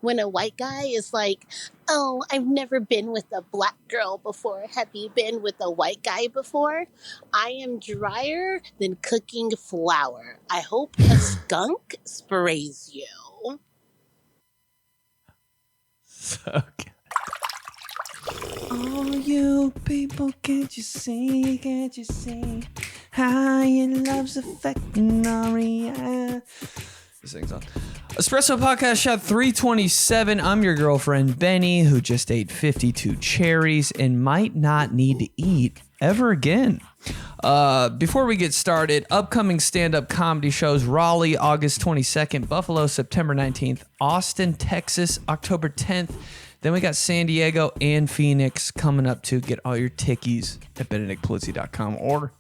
When a white guy is like, oh, I've never been with a black girl before. Have you been with a white guy before? I am drier than cooking flour. I hope a skunk sprays you. So good. Oh, you people, can't you see how your love's affecting our reality? This thing's on. Espresso Podcast Shot 327. I'm your girlfriend, Benny, who just ate 52 cherries and might not need to eat ever again. Before we get started, upcoming stand-up comedy shows: Raleigh, August 22nd, Buffalo, September 19th, Austin, Texas, October 10th. Then we got San Diego and Phoenix coming up to get all your tickies at benedictpolizzi.com or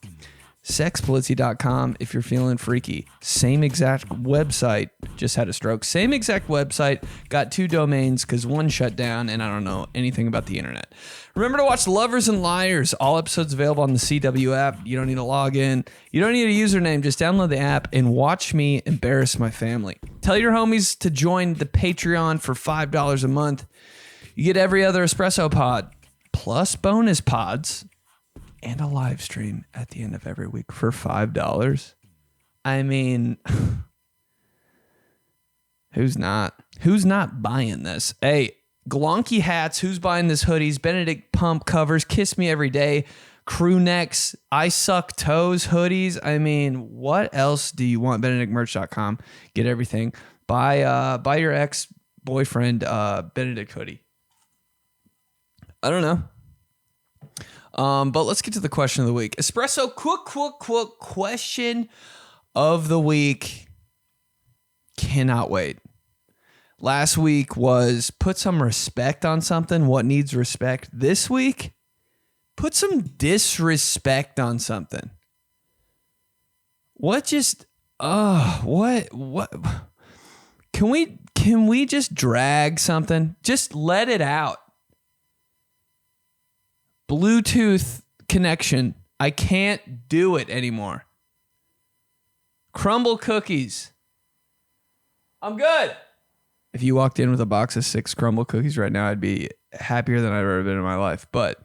sexpolizzi.com if you're feeling freaky. Same exact website, just had a stroke. Same exact website, got two domains because one shut down and I don't know anything about the internet. Remember to watch Lovers and Liars. All episodes available on the CW app. You don't need to log in. You don't need a username. Just download the app and watch me embarrass my family. Tell your homies to join the Patreon for $5 a month. You get every other Espresso pod, plus bonus pods, and a live stream at the end of every week for $5. I mean, who's not buying this? Hey, Glonky hats, who's buying this hoodies? Benedict pump covers, Kiss Me Every Day, crew necks, I Suck Toes hoodies. I mean, what else do you want? BenedictMerch.com. Get everything. Buy your ex-boyfriend Benedict hoodie. I don't know. But let's get to the question of the week. Espresso, quick question of the week. Cannot wait. Last week was put some respect on something. What needs respect? This week, put some disrespect on something. What? Can we just drag something? Just let it out. Bluetooth connection. I can't do it anymore. Crumble cookies. I'm good. If you walked in with a box of 6 crumble cookies right now, I'd be happier than I've ever been in my life. But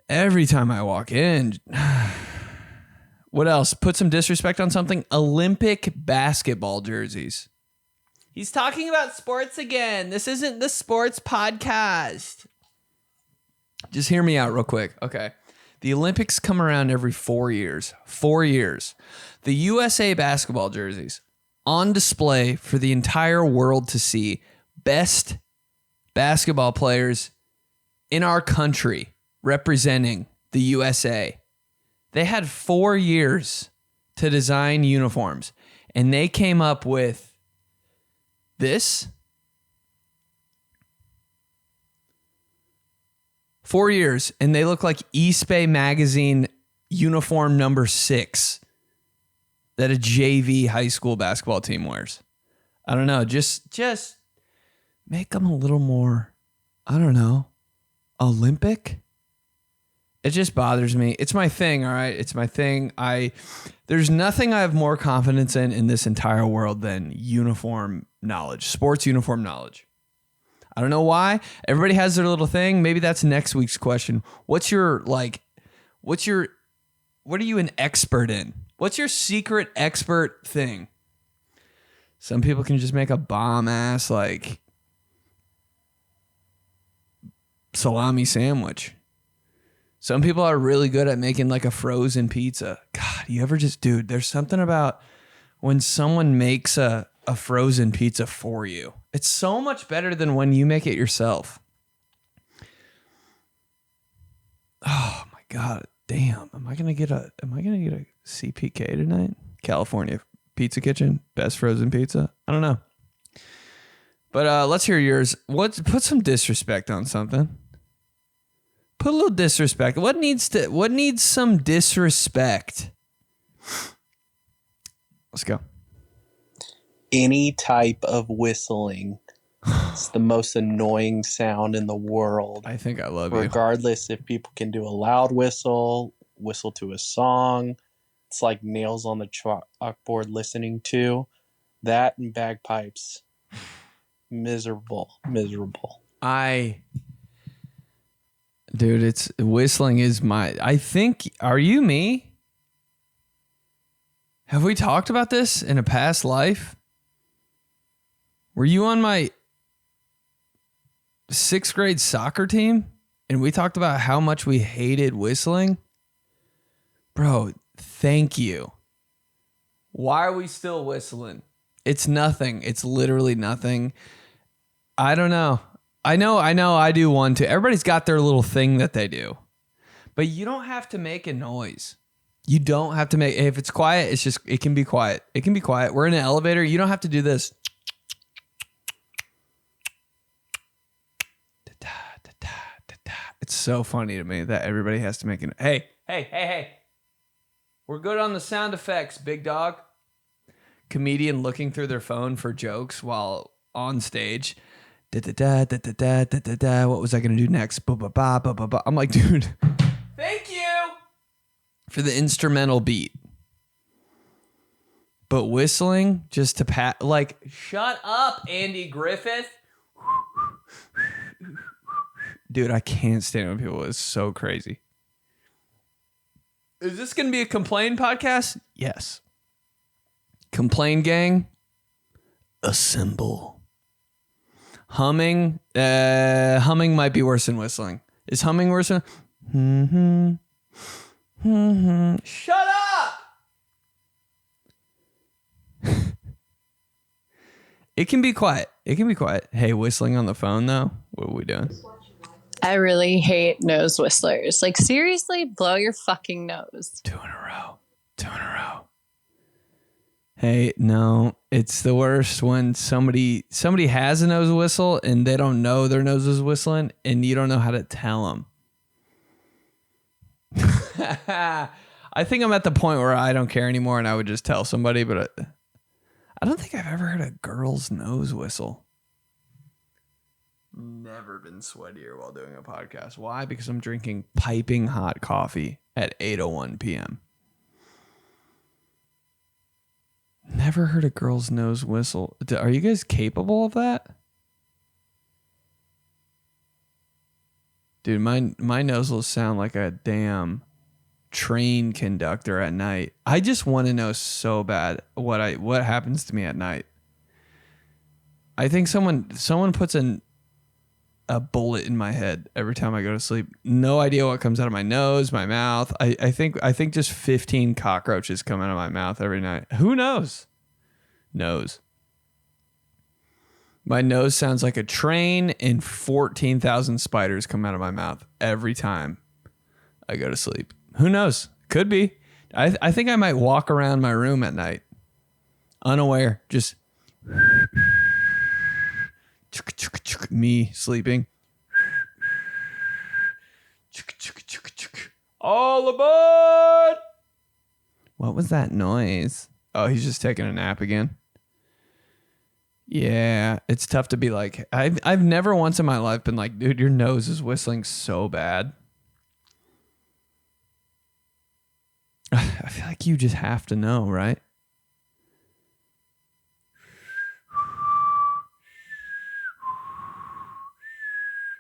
every time I walk in, what else? Put some disrespect on something. Olympic basketball jerseys. He's talking about sports again. This isn't the sports podcast. Just hear me out real quick. Okay. The Olympics come around every 4 years. 4 years. The USA basketball jerseys on display for the entire world to see. Best basketball players in our country representing the USA. They had 4 years to design uniforms, and they came up with this. 4 years, and they look like East Bay Magazine uniform number 6 that a JV high school basketball team wears. I don't know. Just make them a little more, I don't know, Olympic. It just bothers me. It's my thing, all right? It's my thing. There's nothing I have more confidence in this entire world than uniform knowledge, sports uniform knowledge. I don't know why. Everybody has their little thing. Maybe that's next week's question. What are you an expert in? What's your secret expert thing? Some people can just make a bomb ass like salami sandwich. Some people are really good at making like a frozen pizza. God, dude, there's something about when someone makes a frozen pizza for you. It's so much better than when you make it yourself. Oh my God. Damn. Am I gonna get a CPK tonight? California Pizza Kitchen, best frozen pizza? I don't know. But let's hear yours. Put some disrespect on something. Put a little disrespect. What needs some disrespect? Let's go. Any type of whistling. It's the most annoying sound in the world. I think I love you. Regardless if people can do a loud whistle to a song. It's like nails on the chalkboard listening to. That and bagpipes Miserable. Dude, it's whistling is I think, are you me? Have we talked about this in a past life? Were you on my 6th grade soccer team? And we talked about how much we hated whistling? Bro, thank you. Why are we still whistling? It's nothing. It's literally nothing. I don't know. I know I do one too. Everybody's got their little thing that they do. But you don't have to make a noise. You don't have to make, if it's quiet, it can be quiet. It can be quiet. We're in an elevator. You don't have to do this. It's so funny to me that everybody has to make an, hey. We're good on the sound effects, big dog. Comedian looking through their phone for jokes while on stage. What was I going to do next? I'm like, dude, thank you for the instrumental beat. But whistling just to pat, like, shut up, Andy Griffith. Dude, I can't stand when people. It's so crazy. Is this going to be a complain podcast? Yes. Complain gang, assemble. Humming might be worse than whistling. Is humming worse than? Shut up! It can be quiet. Hey, whistling on the phone though. What are we doing? I really hate nose whistlers. Like, seriously, blow your fucking nose. 2 in a row. Hey, no, it's the worst when somebody has a nose whistle and they don't know their nose is whistling and you don't know how to tell them. I think I'm at the point where I don't care anymore and I would just tell somebody, but I don't think I've ever heard a girl's nose whistle. Never been sweatier while doing a podcast. Why? Because I'm drinking piping hot coffee at 8:01 p.m. Never heard a girl's nose whistle. Are you guys capable of that? Dude, my nose will sound like a damn train conductor at night. I just want to know so bad what happens to me at night. I think someone puts a bullet in my head every time I go to sleep. No idea what comes out of my nose, my mouth. I think just 15 cockroaches come out of my mouth every night. Who knows? My nose sounds like a train and 14,000 spiders come out of my mouth every time I go to sleep. Who knows? Could be. I think I might walk around my room at night unaware, just me sleeping. All aboard! What was that noise? Oh, he's just taking a nap again. Yeah, it's tough to be like, I've never once in my life been like, dude, your nose is whistling so bad. I feel like you just have to know, right?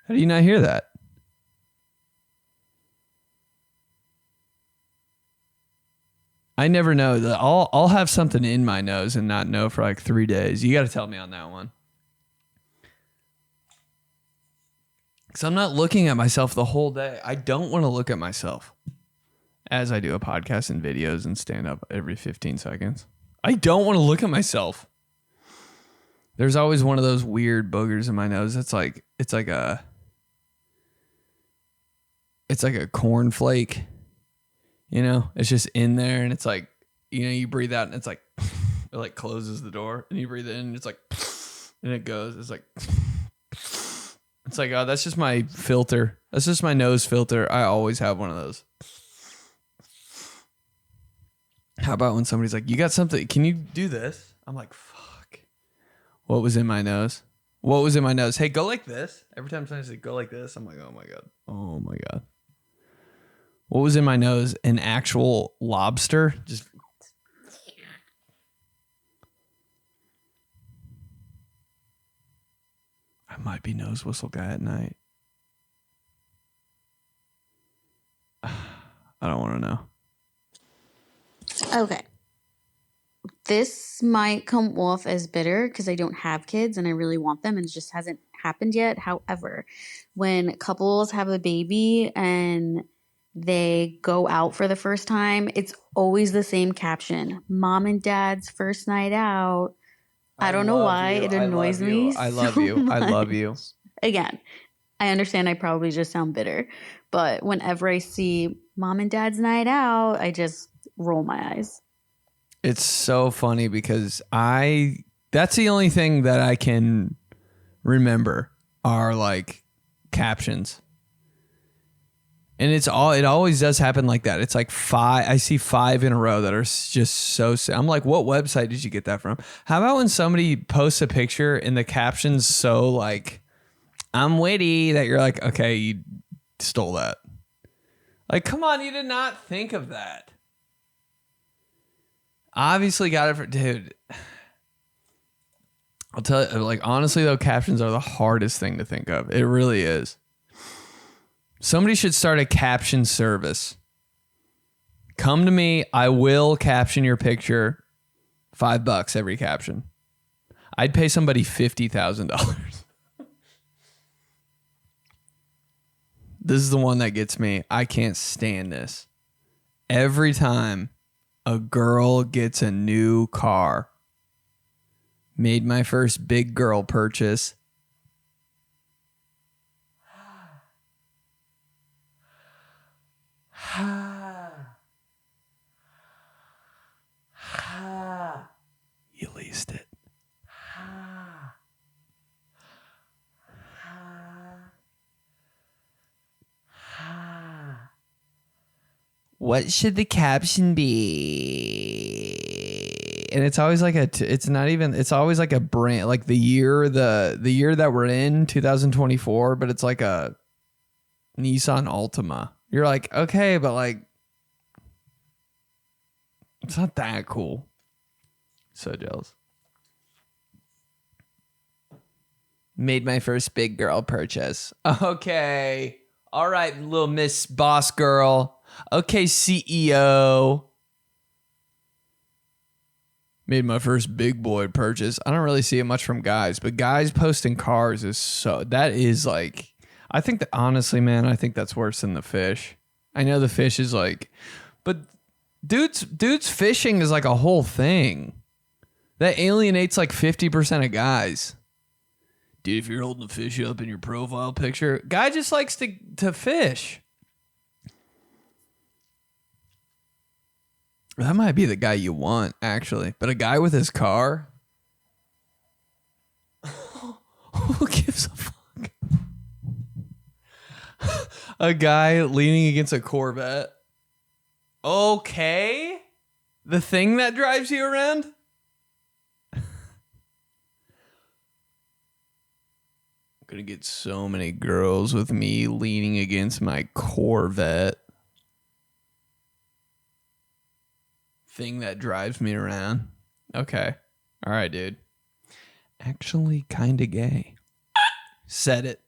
How do you not hear that? I never know. I'll have something in my nose and not know for like 3 days. You got to tell me on that one. Because I'm not looking at myself the whole day. I don't want to look at myself as I do a podcast and videos and stand up every 15 seconds. I don't want to look at myself. There's always one of those weird boogers in my nose. It's like a cornflake. You know, it's just in there and it's like, you know, you breathe out and it's like, it like closes the door and you breathe in and it's like, and it goes, it's like, oh, that's just my filter. That's just my nose filter. I always have one of those. How about when somebody's like, you got something, can you do this? I'm like, fuck. What was in my nose? Hey, go like this. Every time somebody says go like this, I'm like, oh my God. What was in my nose? An actual lobster? Just I might be nose whistle guy at night. I don't want to know. Okay. This might come off as bitter because I don't have kids and I really want them and it just hasn't happened yet. However, when couples have a baby and they go out for the first time, it's always the same caption: Mom and Dad's first night out. I don't know why. It annoys me. I love so you. I love much. you. Again, I understand I probably just sound bitter, but whenever I see Mom and Dad's night out, I just roll my eyes. It's so funny because that's the only thing that I can remember are like captions. And it always does happen like that. It's like 5. I see 5 in a row that are just so sad. I'm like, what website did you get that from? How about when somebody posts a picture and the caption's so like, I'm witty, that you're like, okay, you stole that. Like, come on, you did not think of that. Obviously got it for, dude. I'll tell you, like, honestly though, captions are the hardest thing to think of. It really is. Somebody should start a caption service. Come to me. I will caption your picture. $5 every caption. I'd pay somebody $50,000. This is the one that gets me. I can't stand this. Every time a girl gets a new car, made my first big girl purchase. You leased it. What should the caption be? And it's always like it's always like a brand, like the year that we're in, 2024, but it's like a Nissan Altima. You're like, okay, but like, it's not that cool. So jealous. Made my first big girl purchase. Okay. All right, little Miss Boss Girl. Okay, CEO. Made my first big boy purchase. I don't really see it much from guys, but guys posting cars is like, I think that honestly, man, I think that's worse than the fish. I know the fish is like, but dudes fishing is like a whole thing. That alienates like 50% of guys. Dude, if you're holding a fish up in your profile picture, guy just likes to fish. That might be the guy you want, actually. But a guy with his car? Who gives a fuck? A guy leaning against a Corvette. Okay. The thing that drives you around? I'm gonna get so many girls with me leaning against my Corvette. Thing that drives me around. Okay. All right, dude. Actually kind of gay. Said it.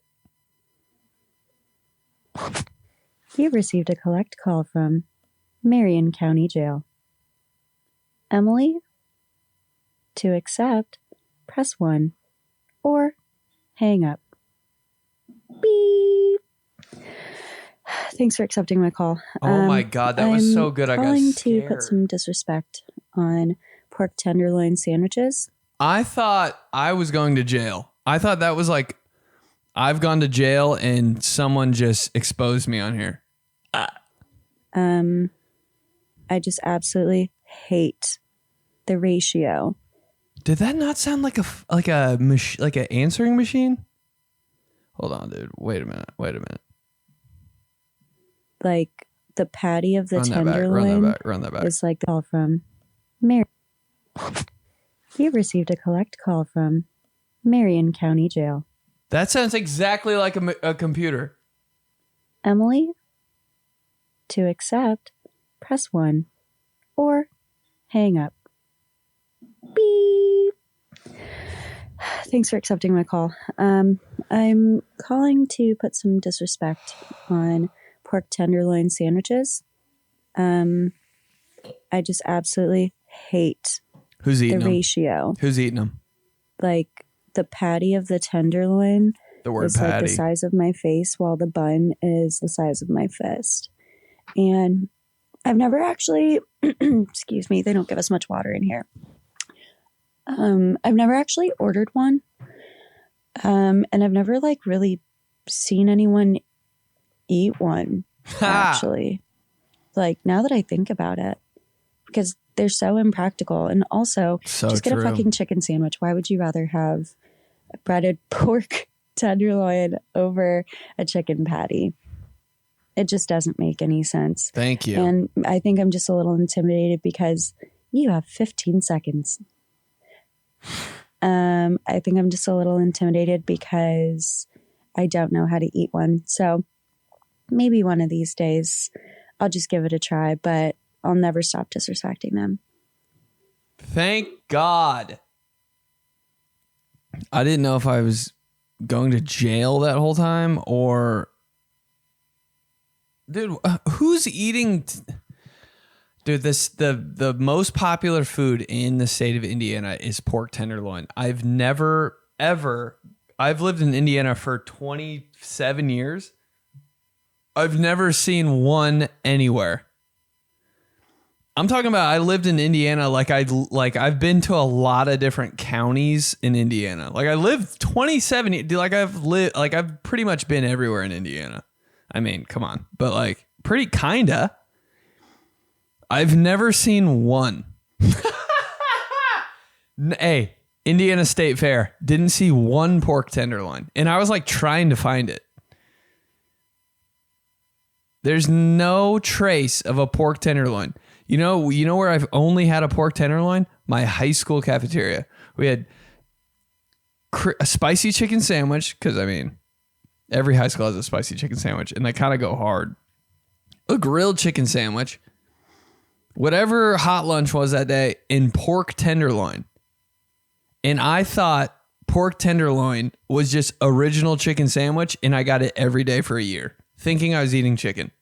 You've received a collect call from Marion County Jail. Emily? To accept, press 1 or hang up. Beep. Thanks for accepting my call. Oh my God, that was so good. I got calling scared. to put some disrespect on pork tenderloin sandwiches. I thought I was going to jail. I thought that was like, I've gone to jail and someone just exposed me on here. I just absolutely hate the ratio. Did that not sound like like an answering machine? Hold on, dude. Wait a minute. Like the patty of the Run tenderloin that back. is like the call from Mary. You've received a collect call from Marion County Jail. That sounds exactly like a computer. Emily? To accept, press 1 or hang up. Beep. Thanks for accepting my call. I'm calling to put some disrespect on pork tenderloin sandwiches. I just absolutely hate Who's the eating them? ratio. Who's eating them? Like the patty of the tenderloin The word is like the patty. size of my face, while the bun is the size of my fist. And I've never actually, excuse me, they don't give us much water in here. I've never actually ordered one. And I've never like really seen anyone eat one, actually. Like now that I think about it, because they're so impractical. And also, So just get true. a fucking chicken sandwich. Why would you rather have a breaded pork tenderloin over a chicken patty? It just doesn't make any sense. Thank you. And I think I'm just a little intimidated because you have 15 seconds. I think I'm just a little intimidated because I don't know how to eat one. So maybe one of these days I'll just give it a try, but I'll never stop disrespecting them. Thank God. I didn't know if I was going to jail that whole time or... Dude, who's eating... Dude, the most popular food in the state of Indiana is pork tenderloin. I've never, ever... I've lived in Indiana for 27 years. I've never seen one anywhere. I'm talking about I lived in Indiana I've been to a lot of different counties in Indiana. Like I lived 27 years, I've pretty much been everywhere in Indiana. I mean, come on. But like pretty kinda. I've never seen one. Hey, Indiana State Fair, didn't see one pork tenderloin. And I was like trying to find it. There's no trace of a pork tenderloin. You know where I've only had a pork tenderloin? My high school cafeteria. We had a spicy chicken sandwich, because, I mean, every high school has a spicy chicken sandwich, and they kind of go hard. A grilled chicken sandwich, whatever hot lunch was that day, and pork tenderloin. And I thought pork tenderloin was just original chicken sandwich, and I got it every day for a year, thinking I was eating chicken.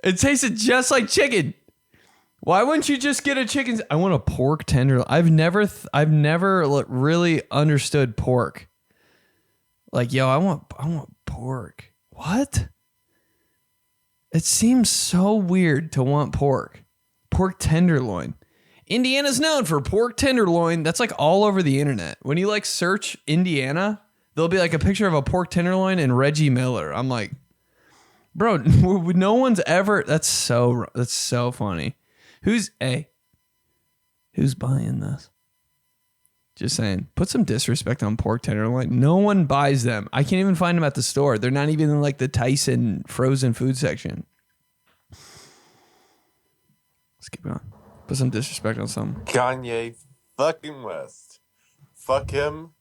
It tasted just like chicken. Why wouldn't you just get a chicken? I want a pork tenderloin. I've never really understood pork. Like, yo, I want pork. What? It seems so weird to want pork. Pork tenderloin. Indiana's known for pork tenderloin. That's like all over the internet. When you like search Indiana, there'll be like a picture of a pork tenderloin and Reggie Miller. I'm like, bro, no one's ever. That's so funny. Who's buying this? Just saying. Put some disrespect on pork tenderloin. No one buys them. I can't even find them at the store. They're not even in like the Tyson frozen food section. Let's keep going. Put some disrespect on something. Kanye fucking West. Fuck him.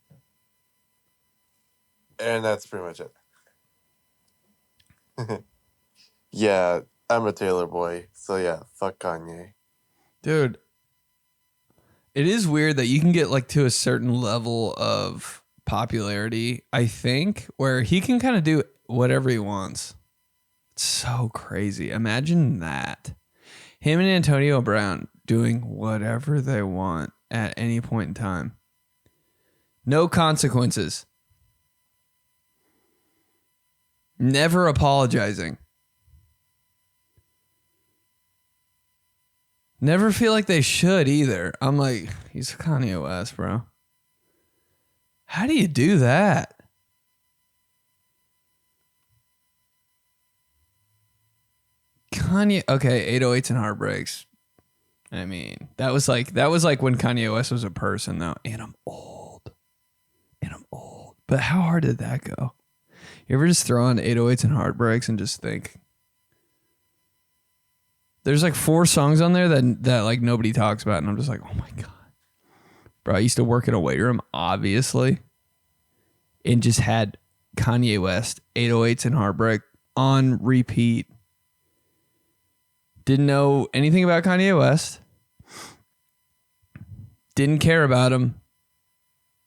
And that's pretty much it. Yeah, I'm a Taylor boy. So yeah, fuck Kanye. Dude, it is weird that you can get like to a certain level of popularity, I think, where he can kind of do whatever he wants. It's so crazy. Imagine that. Him and Antonio Brown doing whatever they want at any point in time. No consequences. Never apologizing. Never feel like they should either. I'm like, he's Kanye West, bro. How do you do that? Kanye, okay, 808s and Heartbreaks. I mean, that was like when Kanye West was a person, though. And I'm old. But how hard did that go? You ever just throw on 808s and Heartbreaks and just think? There's like 4 songs on there that like nobody talks about, and I'm just like, oh my God. Bro, I used to work in a weight room, obviously, and just had Kanye West, 808s and Heartbreak on repeat. Didn't know anything about Kanye West. Didn't care about him,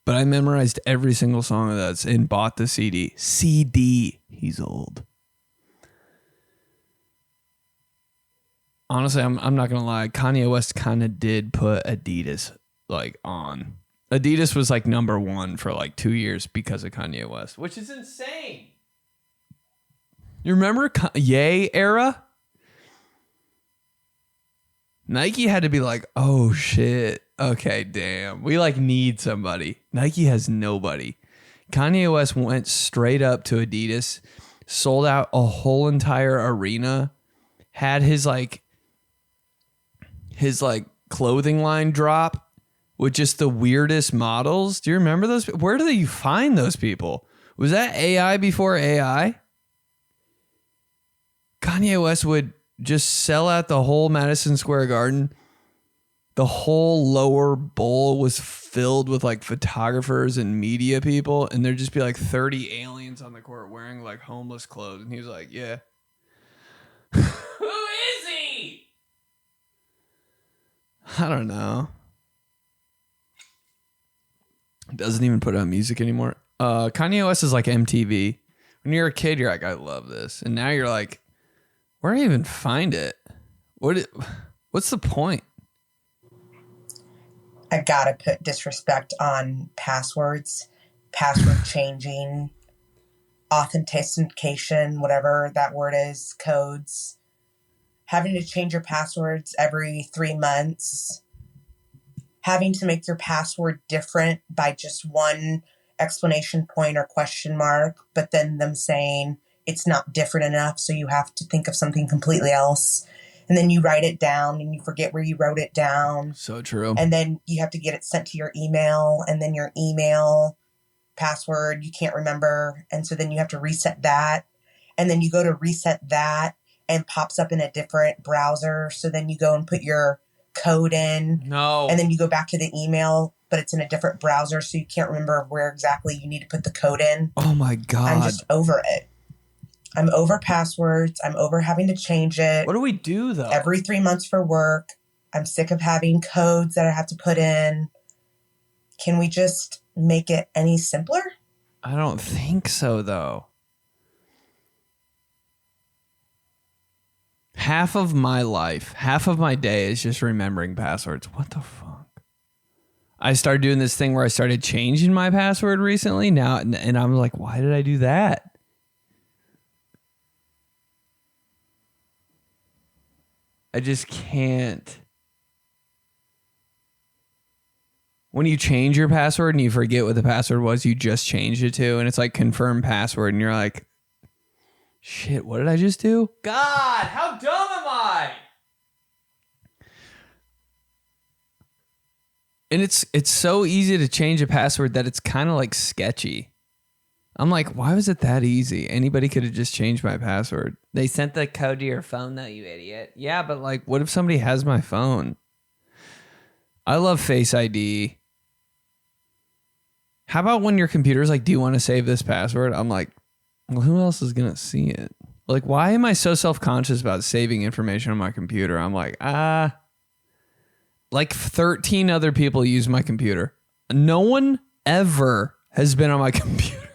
but I memorized every single song of that and bought the CD. CD. He's old. Honestly, I'm not gonna lie. Kanye West kind of did put Adidas like on. Adidas was like number one for like 2 years because of Kanye West, which is insane. You remember Ye era? Nike had to be like, oh shit. Okay, damn. We like need somebody. Nike has nobody. Kanye West went straight up to Adidas, sold out a whole entire arena, had his clothing line drop with just the weirdest models. Do you remember those? Where do you find those people? Was that AI before AI? Kanye West would just sell out the whole Madison Square Garden. The whole lower bowl was filled with like photographers and media people, and there'd just be like 30 aliens on the court wearing like homeless clothes. And he was like, yeah. Who is he? I don't know. Doesn't even put out music anymore. Kanye West is like MTV. When you're a kid, you're like, I love this. And now you're like, where do I even find it? What's the point? I gotta put disrespect on passwords, password changing, authentication, whatever that word is, codes, having to change your passwords every 3 months, having to make your password different by just one exclamation point or question mark, but then them saying it's not different enough, so you have to think of something completely else. And then you write it down and you forget where you wrote it down. So true. And then you have to get it sent to your email, and then your email password you can't remember. And so then you have to reset that. And then you go to reset that and pops up in a different browser. So then you go and put your code in. No. And then you go back to the email, but it's in a different browser. So you can't remember where exactly you need to put the code in. Oh my God. I'm just over it. I'm over passwords. I'm over having to change it. What do we do though? Every 3 months for work. I'm sick of having codes that I have to put in. Can we just make it any simpler? I don't think so though. Half of my life, half of my day is just remembering passwords. What the fuck? I started doing this thing where I started changing my password recently now, and I'm like, why did I do that? I just can't. When you change your password and you forget what the password was you just changed it to, and it's like confirm password, and you're like, shit, what did I just do? God, how dumb am I? And it's so easy to change a password that it's kind of like sketchy. I'm like, why was it that easy? Anybody could have just changed my password. They sent the code to your phone though, you idiot. Yeah, but like, what if somebody has my phone? I love Face ID. How about when your computer's like, do you want to save this password? I'm like, well, who else is going to see it? Like, why am I so self-conscious about saving information on my computer? I'm like, like 13 other people use my computer. No one ever has been on my computer.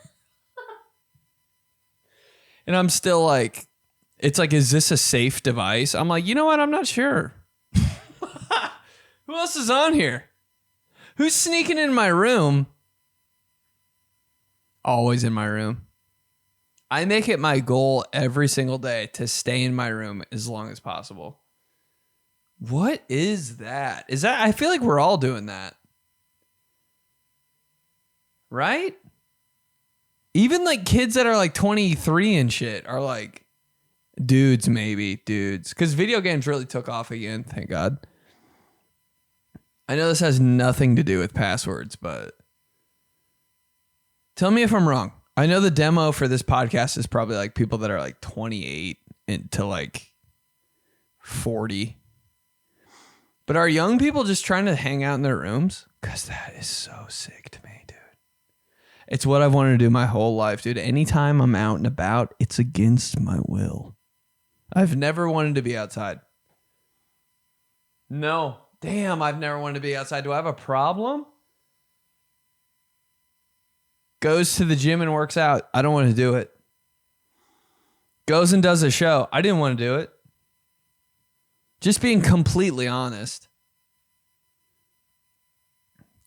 And I'm still like, it's like, is this a safe device? I'm like, you know what? I'm not sure. Who else is on here? Who's sneaking in my room? Always in my room. I make it my goal every single day to stay in my room as long as possible. What is that? Is that? I feel like we're all doing that. Right? Even like kids that are like 23 and shit are like dudes, maybe dudes. Because video games really took off again, thank God. I know this has nothing to do with passwords, but tell me if I'm wrong. I know the demo for this podcast is probably like people that are like 28 to like 40. But are young people just trying to hang out in their rooms? Because that is so sick to me, dude. It's what I've wanted to do my whole life, dude. Anytime I'm out and about, it's against my will. I've never wanted to be outside. No. Damn, I've never wanted to be outside. Do I have a problem? Goes to the gym and works out. I don't want to do it. Goes and does a show. I didn't want to do it. Just being completely honest.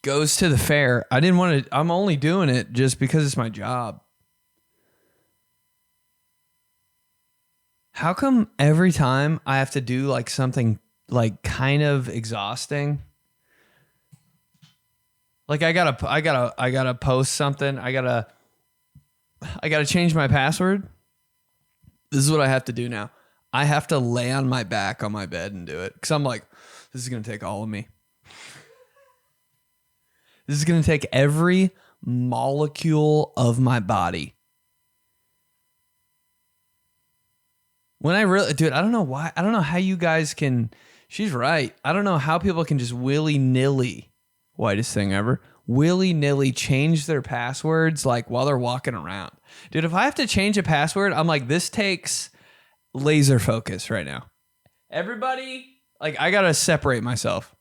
Goes to the fair. I didn't want to. I'm only doing it just because it's my job. How come every time I have to do like something like kind of exhausting? Like I gotta post something. I gotta change my password. This is what I have to do now. I have to lay on my back on my bed and do it. Because I'm like, this is going to take all of me. This is going to take every molecule of my body. When I really, dude, I don't know why. I don't know how you guys can. She's right. I don't know how people can just willy-nilly, whitest thing ever, willy-nilly change their passwords like while they're walking around. Dude, if I have to change a password, I'm like, this takes laser focus right now. Everybody, like, I gotta separate myself.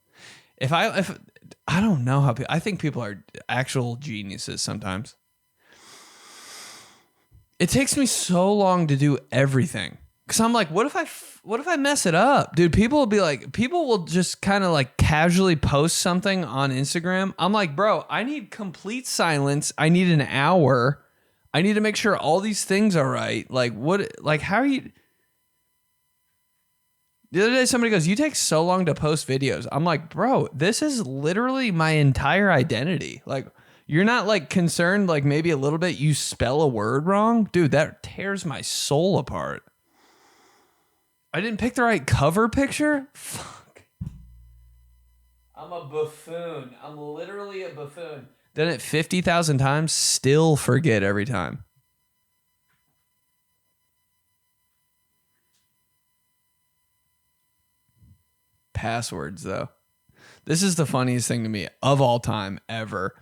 If I don't know how I think people are actual geniuses sometimes. It takes me so long to do everything because I'm like, what if I mess it up, dude? People will just kind of like casually post something on Instagram. I'm like, bro, I need complete silence. I need an hour. I need to make sure all these things are right. Like, what? Like, how are you? The other day, somebody goes, you take so long to post videos. I'm like, bro, this is literally my entire identity. Like, you're not like concerned, like maybe a little bit you spell a word wrong. Dude, that tears my soul apart. I didn't pick the right cover picture? Fuck. I'm a buffoon. I'm literally a buffoon. Done it 50,000 times, still forget every time. Passwords, though. This is the funniest thing to me of all time ever.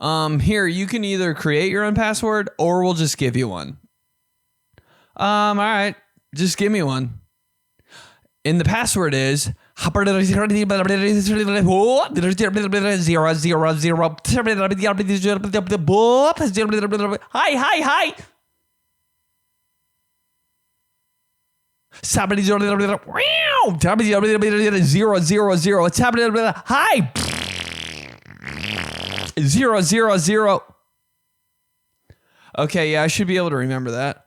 Here, you can either create your own password or we'll just give you one. All right, just give me one. And the password is 000. Hi. Somebody 000. It's happening. Hi. 000. Okay, yeah, I should be able to remember that.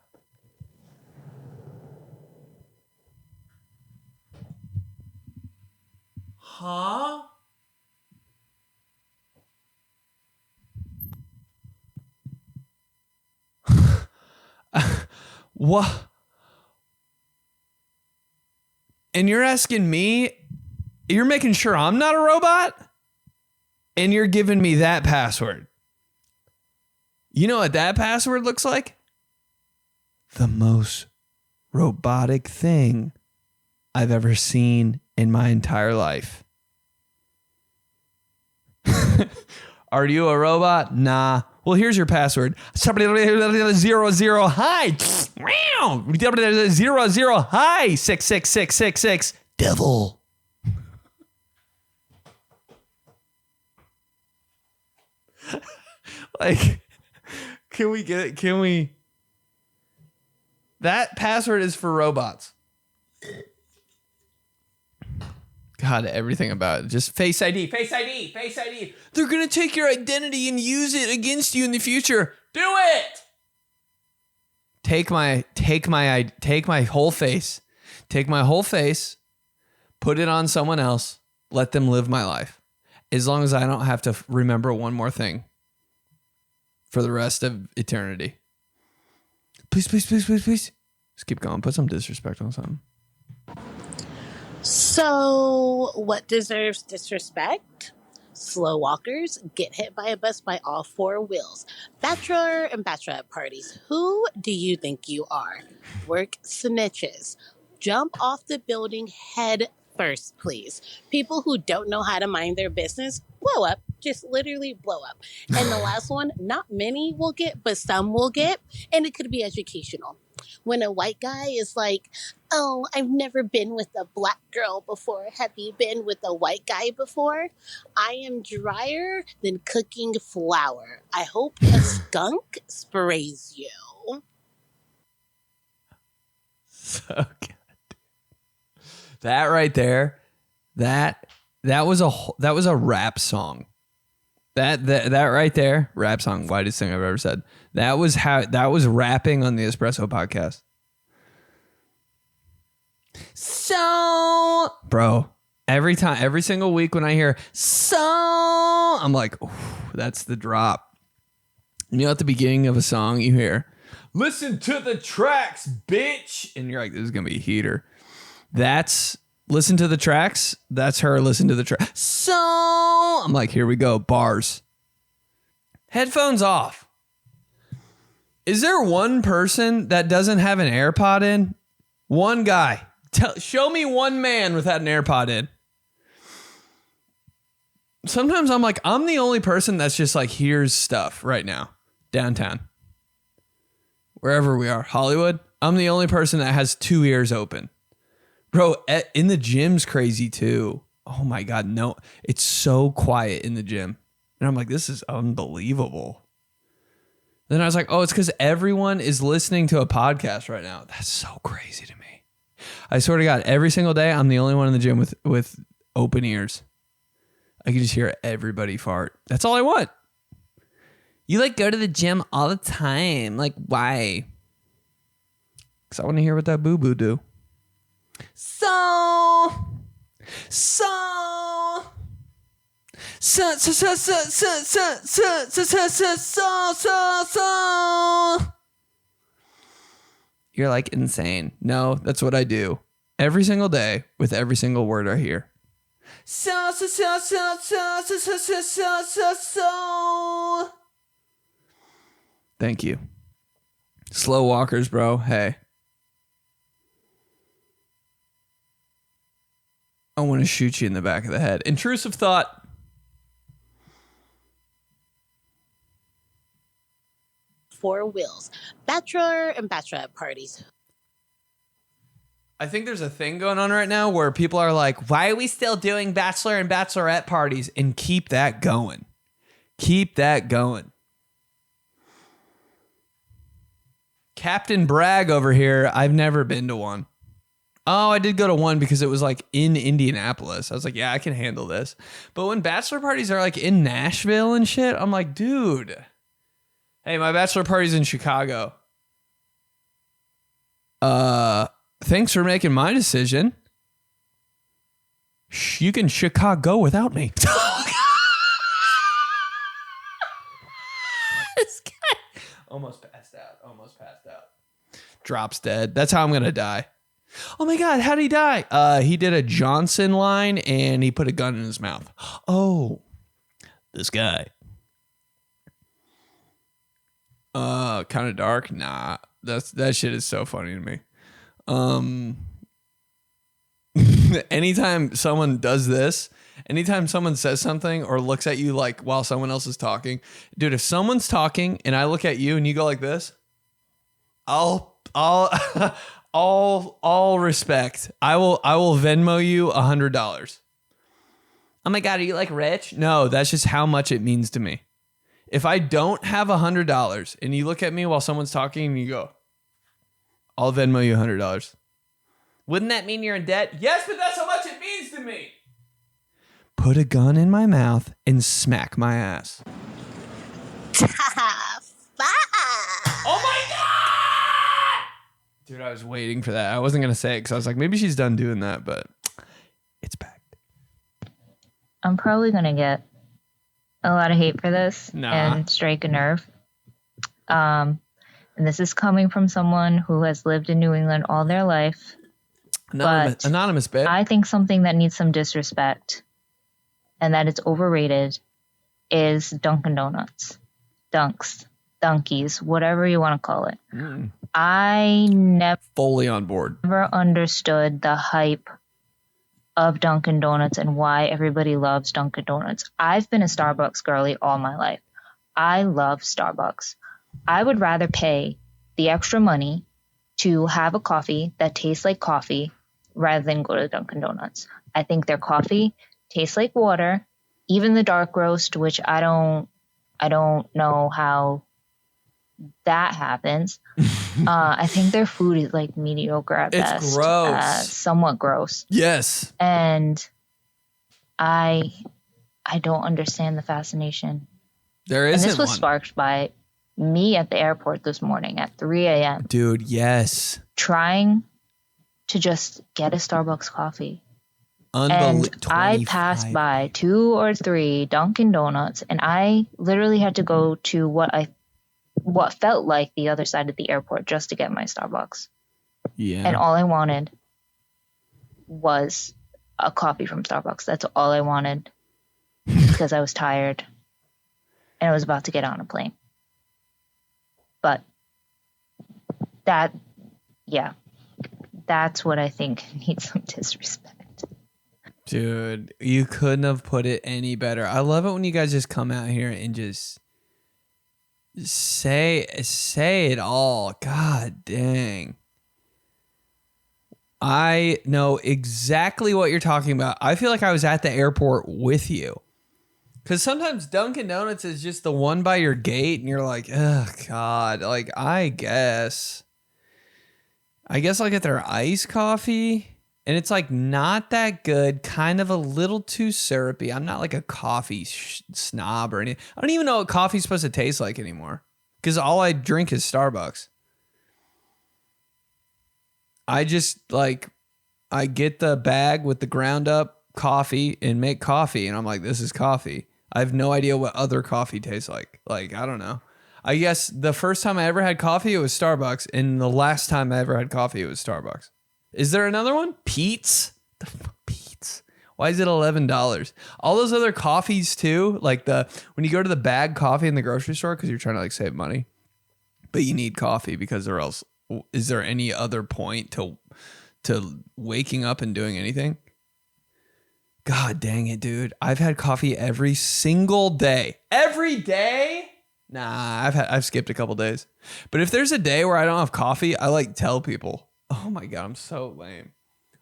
Huh? What? And you're asking me, you're making sure I'm not a robot? And you're giving me that password. You know what that password looks like? The most robotic thing I've ever seen in my entire life. Are you a robot? Nah. Well, here's your password. 000. Hi. 000. Hi. 66666. Devil. Like, can we get it? Can we? That password is for robots. God, everything about it. Just Face ID, Face ID, Face ID. They're going to take your identity and use it against you in the future. Do it. Take my whole face. Take my whole face. Put it on someone else. Let them live my life. As long as I don't have to remember one more thing for the rest of eternity. Please. Just keep going. Put some disrespect on something. So, what deserves disrespect? Slow walkers get hit by a bus by all four wheels. Bachelor and bachelorette parties. Who do you think you are? Work snitches. Jump off the building head first, please. People who don't know how to mind their business, blow up. Just literally blow up. And the last one, not many will get, but some will get. And it could be educational. When a white guy is like, oh, I've never been with a black girl before. Have you been with a white guy before? I am drier than cooking flour. I hope a skunk sprays you. So good. That right there, that was a rap song. That right there, rap song, widest thing I've ever said. That was rapping on the Espresso podcast. So, bro, every single week when I hear so, I'm like, ooh, that's the drop. You know, at the beginning of a song, you hear, listen to the tracks, bitch. And you're like, this is going to be a heater. That's listen to the tracks. That's her listen to the track. So I'm like, here we go. Bars. Headphones off. Is there one person that doesn't have an AirPod in? One guy. Show me one man without an AirPod in. Sometimes I'm like, I'm the only person that's just like, here's stuff right now. Downtown. Wherever we are. Hollywood. I'm the only person that has two ears open. Bro, in the gym's crazy too. Oh my God, no. It's so quiet in the gym. And I'm like, this is unbelievable. Then I was like, oh, it's because everyone is listening to a podcast right now. That's so crazy to me. I swear to God, every single day, I'm the only one in the gym with open ears. I can just hear everybody fart. That's all I want. You like go to the gym all the time. Like, why? Because I want to hear what that boo-boo do. So you're like insane. No, that's what I do every single day with every single word I hear. So. Thank you. Slow walkers, bro. Hey. I want to shoot you in the back of the head. Intrusive thought. Four wheels. Bachelor and bachelorette parties. I think there's a thing going on right now where people are like, why are we still doing bachelor and bachelorette parties? And keep that going. Keep that going. Captain Bragg over here. I've never been to one. Oh, I did go to one because it was like in Indianapolis. I was like, yeah, I can handle this. But when bachelor parties are like in Nashville and shit, I'm like, dude. Hey, my bachelor party's in Chicago. Thanks for making my decision. You can Chicago without me. This guy almost passed out. Drops dead. That's how I'm going to die. Oh my God, how'd he die? He did a Johnson line and he put a gun in his mouth. Oh, this guy. Kind of dark? Nah, that shit is so funny to me. Anytime someone does this, anytime someone says something or looks at you like while someone else is talking, dude, if someone's talking and I look at you and you go like this, I'll all respect. I will Venmo you $100. Oh my God, are you like rich? No, that's just how much it means to me. If I don't have $100 and you look at me while someone's talking and you go, I'll Venmo you $100. Wouldn't that mean you're in debt? Yes, but that's how much it means to me. Put a gun in my mouth and smack my ass. Oh my God! Dude, I was waiting for that. I wasn't going to say it because I was like, maybe she's done doing that, but it's back. I'm probably going to get a lot of hate for this Nah. and strike a nerve. And this is coming from someone who has lived in New England all their life. Anonymous, babe. I think something that needs some disrespect and that it's overrated is Dunkin Donuts. Dunkies, whatever you want to call it. I never fully on board. Never understood the hype of Dunkin' Donuts and why everybody loves Dunkin' Donuts. I've been a Starbucks girly all my life. I love Starbucks. I would rather pay the extra money to have a coffee that tastes like coffee rather than go to Dunkin' Donuts. I think their coffee tastes like water, even the dark roast, which I don't know how that happens. I think their food is like mediocre at It's best. gross. Somewhat gross. Yes. And I don't understand the fascination. There And isn't this was one. sparked by me at the airport this morning at 3 a.m. Dude, yes. trying to just get a Starbucks coffee. And I 25. passed by 2 or 3 Dunkin' Donuts, and I literally had to go to what felt like the other side of the airport just to get my Starbucks. Yeah. And all I wanted was a coffee from Starbucks. That's all I wanted because I was tired and I was about to get on a plane. But that's what I think needs some disrespect. Dude, you couldn't have put it any better. I love it when you guys just come out here and just say it all. God dang. I know exactly what you're talking about. I feel like I was at the airport with you. Because sometimes Dunkin' Donuts is just the one by your gate and you're like, oh, God. Like, I guess I'll get their iced coffee. And it's like not that good, kind of a little too syrupy. I'm not like a coffee snob or anything. I don't even know what coffee's supposed to taste like anymore. Because all I drink is Starbucks. I just I get the bag with the ground up coffee and make coffee. And I'm like, this is coffee. I have no idea what other coffee tastes like. Like, I don't know. I guess the first time I ever had coffee, it was Starbucks. And the last time I ever had coffee, it was Starbucks. Is there another one? Pete's? The fuck, Pete's? Why is it $11? All those other coffees too, like when you go to the bag coffee in the grocery store because you're trying to save money, but you need coffee because or else is there any other point to waking up and doing anything? God dang it, dude! I've had coffee every single day. Every day? Nah, I've skipped a couple days. But if there's a day where I don't have coffee, I tell people. Oh my God, I'm so lame.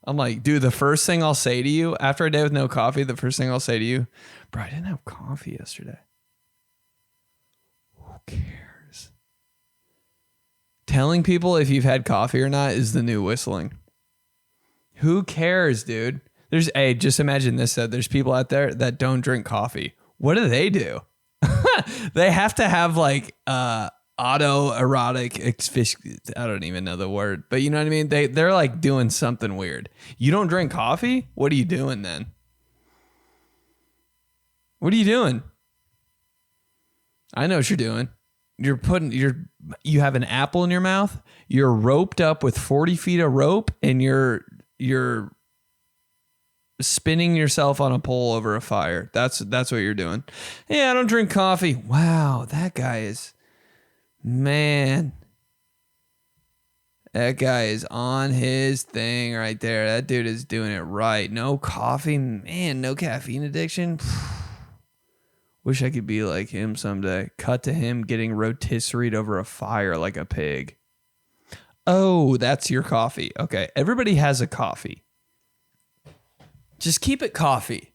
I'm like, dude, the first thing I'll say to you after a day with no coffee, the first thing I'll say to you, bro, I didn't have coffee yesterday. Who cares? Telling people if you've had coffee or not is the new whistling. Who cares, dude? Just imagine this, though. There's people out there that don't drink coffee. What do? They have to have autoerotic I don't even know the word, but you know what I mean? They're doing something weird. You don't drink coffee? What are you doing then? What are you doing? I know what you're doing. You have an apple in your mouth, you're roped up with 40 feet of rope, and you're spinning yourself on a pole over a fire. That's what you're doing. Yeah, I don't drink coffee. Wow, that guy is... Man, that guy is on his thing right there. That dude is doing it right. No coffee, man, no caffeine addiction. Wish I could be like him someday. Cut to him getting rotisseried over a fire like a pig. Oh, that's your coffee. Okay, everybody has a coffee. Just keep it coffee.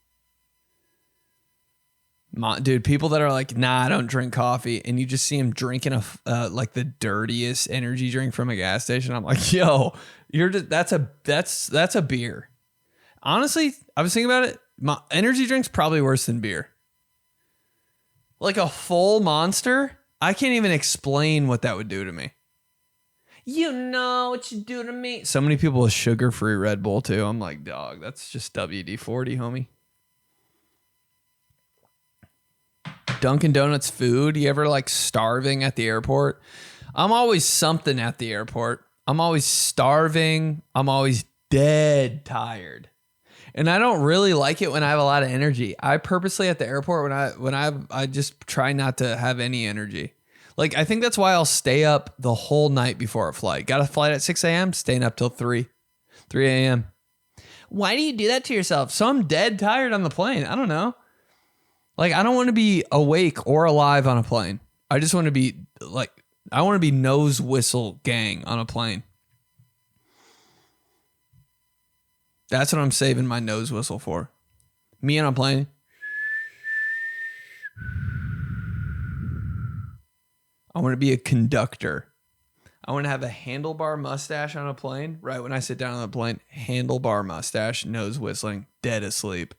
Dude, people that are like, nah, I don't drink coffee, and you just see them drinking the dirtiest energy drink from a gas station. I'm like, yo, that's a beer. Honestly, I was thinking about it. My energy drink's probably worse than beer. Like a full Monster, I can't even explain what that would do to me. You know what you do to me. So many people with sugar-free Red Bull too. I'm like, dog, that's just WD-40, homie. Dunkin' Donuts food. You ever starving at the airport? I'm always something at the airport. I'm always starving. I'm always dead tired. And I don't really like it when I have a lot of energy. I purposely at the airport I just try not to have any energy. I think that's why I'll stay up the whole night before a flight. Got a flight at 6 a.m., staying up till 3 a.m. Why do you do that to yourself? So I'm dead tired on the plane. I don't know. Like, I don't want to be awake or alive on a plane. I just want to be like, I want to be nose whistle gang on a plane. That's what I'm saving my nose whistle for. Me on a plane. I want to be a conductor. I want to have a handlebar mustache on a plane. Right when I sit down on the plane, handlebar mustache, nose whistling, dead asleep.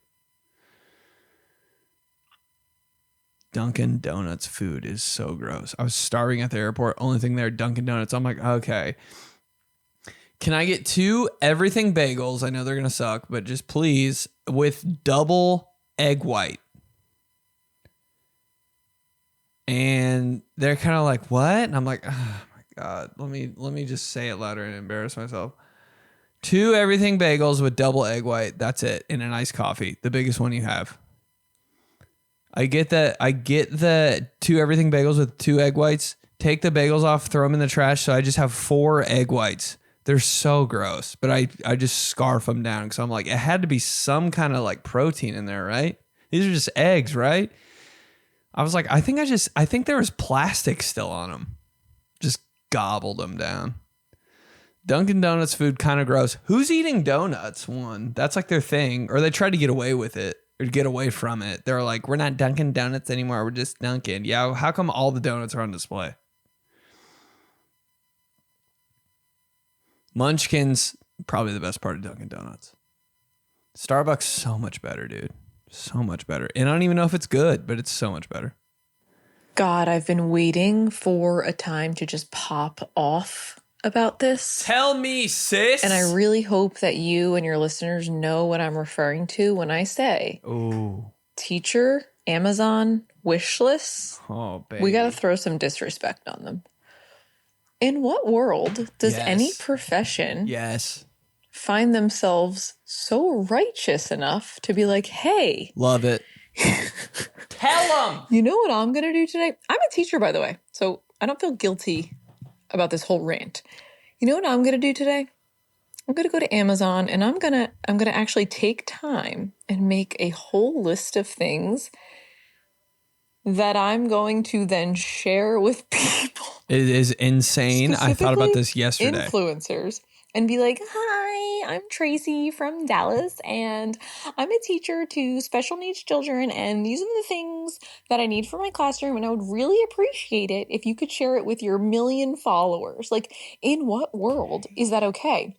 Dunkin Donuts food is so gross. I was starving at the airport. Only thing there, Dunkin Donuts. I'm like, okay. Can I get 2 everything bagels? I know they're going to suck, but just please with double egg white. And they're kind of like, what? And I'm like, oh my God, let me just say it louder and embarrass myself. 2 everything bagels with double egg white. That's it. And an iced coffee. The biggest one you have. I get that. I get the 2 everything bagels with 2 egg whites. Take the bagels off, throw them in the trash. So I just have 4 egg whites. They're so gross, but I just scarf them down because I'm like, it had to be some kind of like protein in there, right? These are just eggs, right? I was like, I think there was plastic still on them. Just gobbled them down. Dunkin' Donuts food kind of gross. Who's eating donuts? One, that's like their thing, or they tried to get away with it. Or get away from it. They're like, we're not Dunkin' Donuts anymore. We're just Dunkin'. Yeah, how come all the donuts are on display? Munchkins, probably the best part of Dunkin' Donuts. Starbucks, so much better, dude. So much better. And I don't even know if it's good, but it's so much better. God, I've been waiting for a time to just pop off about this. Tell me, sis. And I really hope that you and your listeners know what I'm referring to when I say teacher, Amazon, wish lists. Oh, baby. We got to throw some disrespect on them. In what world does any profession find themselves so righteous enough to be like, hey. Love it. Tell them. You know what I'm going to do today? I'm a teacher, by the way, so I don't feel guilty about this whole rant. You know what I'm going to do today? I'm going to go to Amazon and I'm going to actually take time and make a whole list of things that I'm going to then share with people. It is insane. I thought about this yesterday. Influencers. And be like, hi, I'm Tracy from Dallas, and I'm a teacher to special needs children, and these are the things that I need for my classroom, and I would really appreciate it if you could share it with your 1 million followers. Like, in what world is that okay?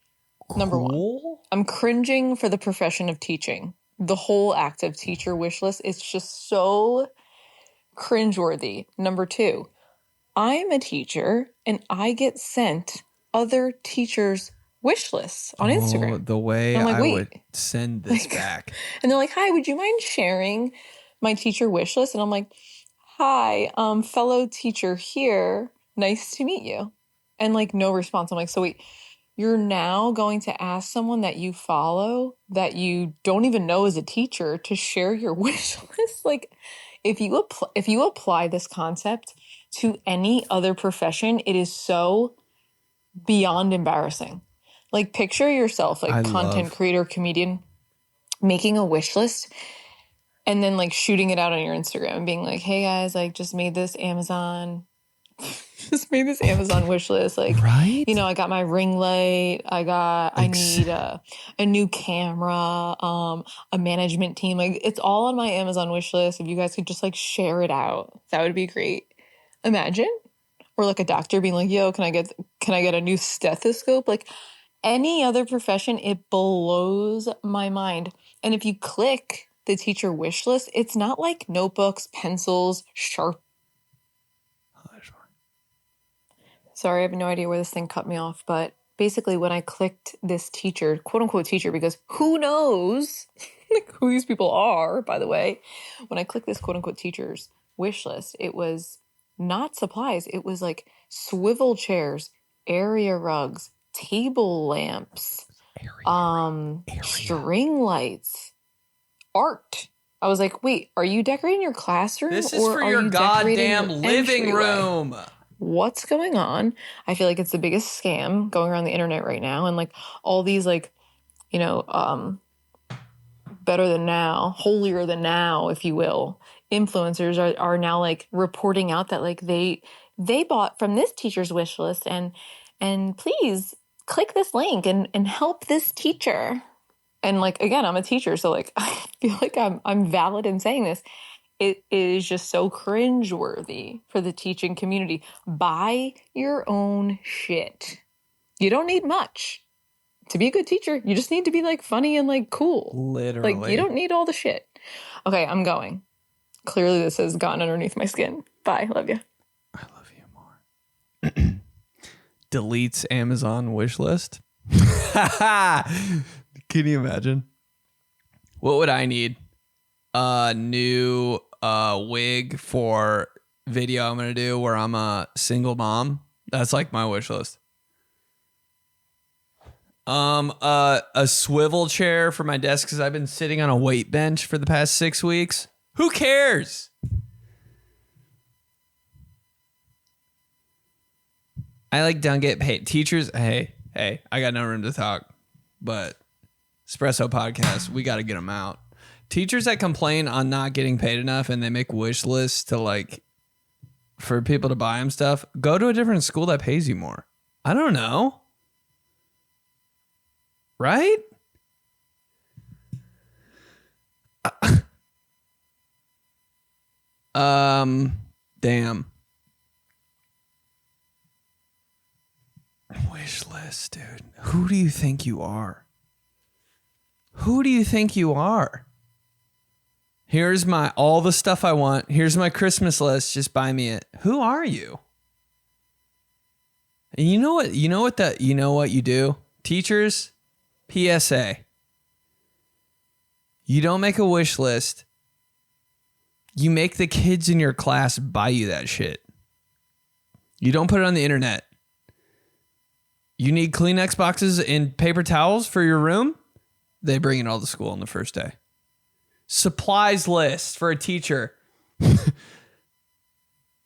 Number one, I'm cringing for the profession of teaching. The whole act of teacher wish list is just so cringeworthy. Number two, I'm a teacher, and I get sent other teachers' wish lists on Instagram. The way like, I would send this back. And they're like, hi, would you mind sharing my teacher wish list? And I'm like, hi, fellow teacher here. Nice to meet you. And like, no response. I'm like, so wait, you're now going to ask someone that you follow that you don't even know as a teacher to share your wish list? Like, if you apply this concept to any other profession, it is so beyond embarrassing. Like, picture yourself, like content creator, comedian, making a wish list and then like shooting it out on your Instagram and being like, hey guys, like just made this Amazon wish list. Like, right? You know, I got my ring light. I need a new camera, a management team. Like, it's all on my Amazon wish list. If you guys could just like share it out, that would be great. Imagine. Or like a doctor being like, yo, can I get a new stethoscope? Like, any other profession, it blows my mind. And if you click the teacher wish list, it's not like notebooks, pencils, sharp. Sorry, I have no idea where this thing cut me off. But basically, when I clicked this teacher, quote unquote teacher, because who knows who these people are, by the way. When I clicked this quote unquote teacher's wish list, it was not supplies. It was like swivel chairs, area rugs, table lamps, string lights, art. I was like, wait, are you decorating your classroom? This is for your goddamn living room. What's going on? I feel like it's the biggest scam going around the internet right now. And like all these like, you know, better than now, holier than now, if you will, influencers are now like reporting out that like they bought from this teacher's wish list and please click this link and help this teacher. And like, again, I'm a teacher, so like I feel like I'm valid in saying this. It is just so cringeworthy for the teaching community. Buy your own shit. You don't need much to be a good teacher. You just need to be like funny and like cool. Literally. Like you don't need all the shit. Okay, I'm going. Clearly this has gotten underneath my skin. Bye. Love you. I love you more. Deletes Amazon wish list. Can you imagine? What would I need? A new wig for video I'm going to do where I'm a single mom. That's like my wish list. A swivel chair for my desk because I've been sitting on a weight bench for the past 6 weeks. Who cares? I like don't get paid. Teachers, hey, I got no room to talk, but Espresso podcast, we got to get them out. Teachers that complain on not getting paid enough and they make wish lists to like for people to buy them stuff, go to a different school that pays you more. I don't know. Right? Damn. Wish list, dude. Who do you think you are? Who do you think you are? Here's my all the stuff I want. Here's my Christmas list. Just buy me it. Who are you? And you know what? You know what you do? Teachers, PSA. You don't make a wish list. You make the kids in your class buy you that shit. You don't put it on the internet. You need Kleenex boxes and paper towels for your room? They bring it all to school on the first day. Supplies list for a teacher.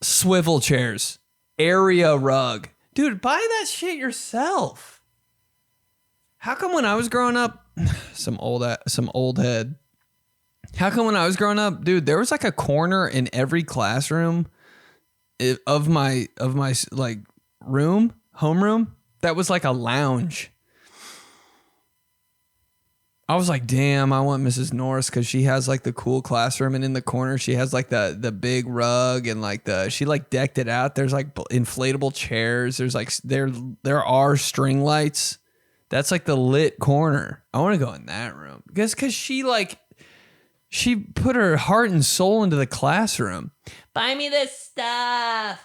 Swivel chairs. Area rug. Dude, buy that shit yourself. How come when I was growing up, some old head. How come when I was growing up, dude, there was like a corner in every classroom of my like room, homeroom, that was like a lounge. I was like, damn, I want Mrs. Norris because she has like the cool classroom, and in the corner she has like the big rug and like she like decked it out. There's like inflatable chairs. There's like there are string lights. That's like the lit corner. I want to go in that room because she put her heart and soul into the classroom. Buy me this stuff.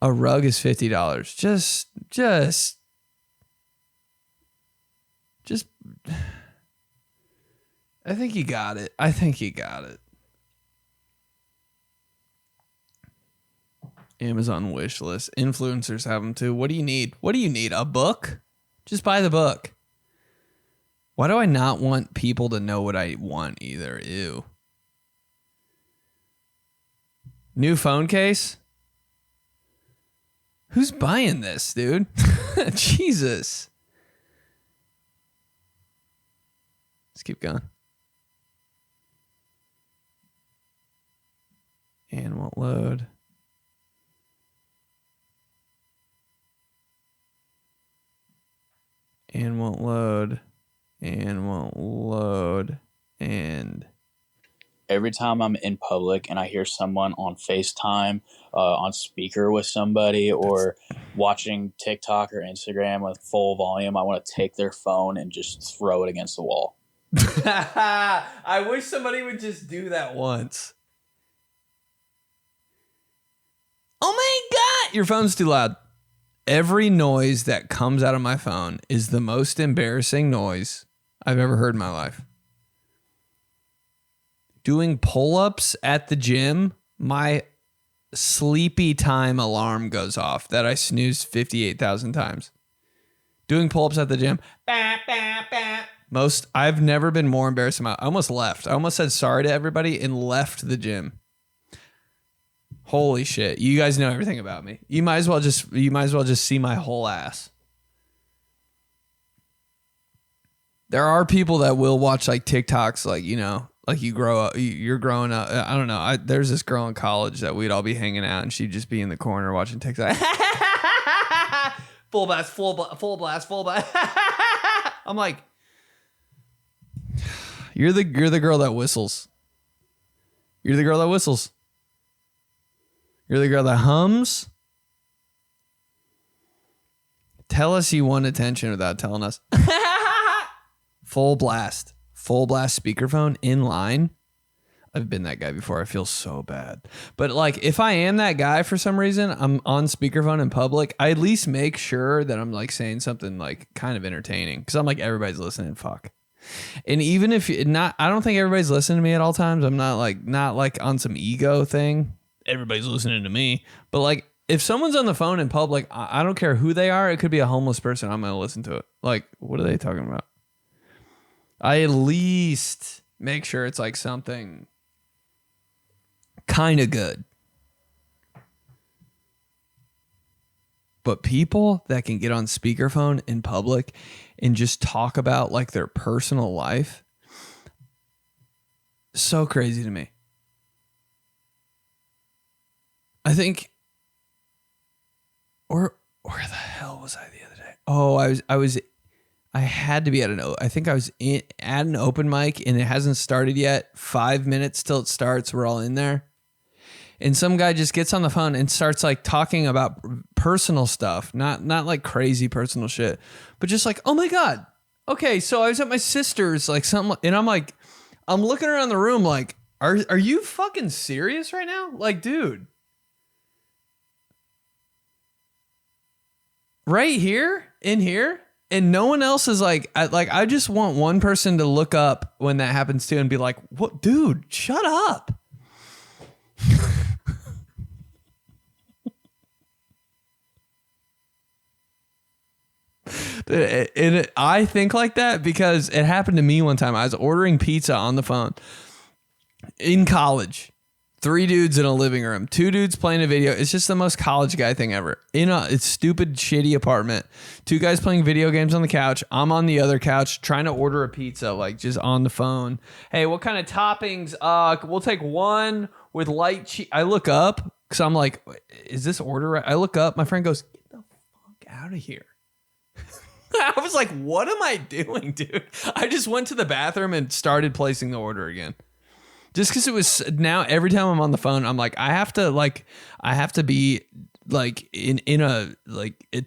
A rug is $50. Just. I think you got it. Amazon wish list. Influencers have them too. What do you need? A book? Just buy the book. Why do I not want people to know what I want either? Ew. New phone case? Who's buying this, dude? Jesus. Let's keep going. And won't load. And won't load. And won't load. And every time I'm in public and I hear someone on FaceTime, on speaker with somebody, or watching TikTok or Instagram with full volume, I want to take their phone and just throw it against the wall. I wish somebody would just do that once. Oh my God! Your phone's too loud. Every noise that comes out of my phone is the most embarrassing noise I've ever heard in my life. Doing pull-ups at the gym, my sleepy time alarm goes off that I snooze 58,000 times. Doing pull-ups at the gym. I've never been more embarrassed I almost left. I almost said sorry to everybody and left the gym. Holy shit. You guys know everything about me. You might as well just see my whole ass. There are people that will watch like TikToks, like, you know, like you grow up, you're growing up. I don't know. There's this girl in college that we'd all be hanging out and she'd just be in the corner watching TikTok. Full blast, full blast, full blast. I'm like, you're the girl that whistles. You're the girl that whistles. You're the girl that hums. Tell us you want attention without telling us. Full blast speakerphone in line. I've been that guy before. I feel so bad. But like, if I am that guy for some reason, I'm on speakerphone in public, I at least make sure that I'm like saying something like kind of entertaining. Because I'm like, everybody's listening. Fuck. And even if not, I don't think everybody's listening to me at all times. I'm not like on some ego thing. Everybody's listening to me. But like, if someone's on the phone in public, I don't care who they are. It could be a homeless person. I'm going to listen to it. Like, what are they talking about? I at least make sure it's like something kind of good. But people that can get on speakerphone in public and just talk about like their personal life, so crazy to me. I think, where the hell was I the other day? Oh, I had to be at I think I was at an open mic and it hasn't started yet. 5 minutes till it starts. We're all in there. And some guy just gets on the phone and starts like talking about personal stuff, not like crazy personal shit, but just like, oh my God. Okay. So I was at my sister's, like something, and I'm like, I'm looking around the room like, are you fucking serious right now? Like, dude, right here in here. And no one else is like, I just want one person to look up when that happens too and be like, what, dude, shut up. I think like that because it happened to me one time. I was ordering pizza on the phone in college. 3 dudes in a living room, 2 dudes playing a video. It's just the most college guy thing ever. It's stupid, shitty apartment. 2 guys playing video games on the couch. I'm on the other couch trying to order a pizza, like just on the phone. Hey, what kind of toppings? We'll take 1 with light cheese. I look up because I'm like, is this order right? I look up. My friend goes, get the fuck out of here. I was like, what am I doing, dude? I just went to the bathroom and started placing the order again. Just because it was now every time I'm on the phone, I'm like, I have to be like in a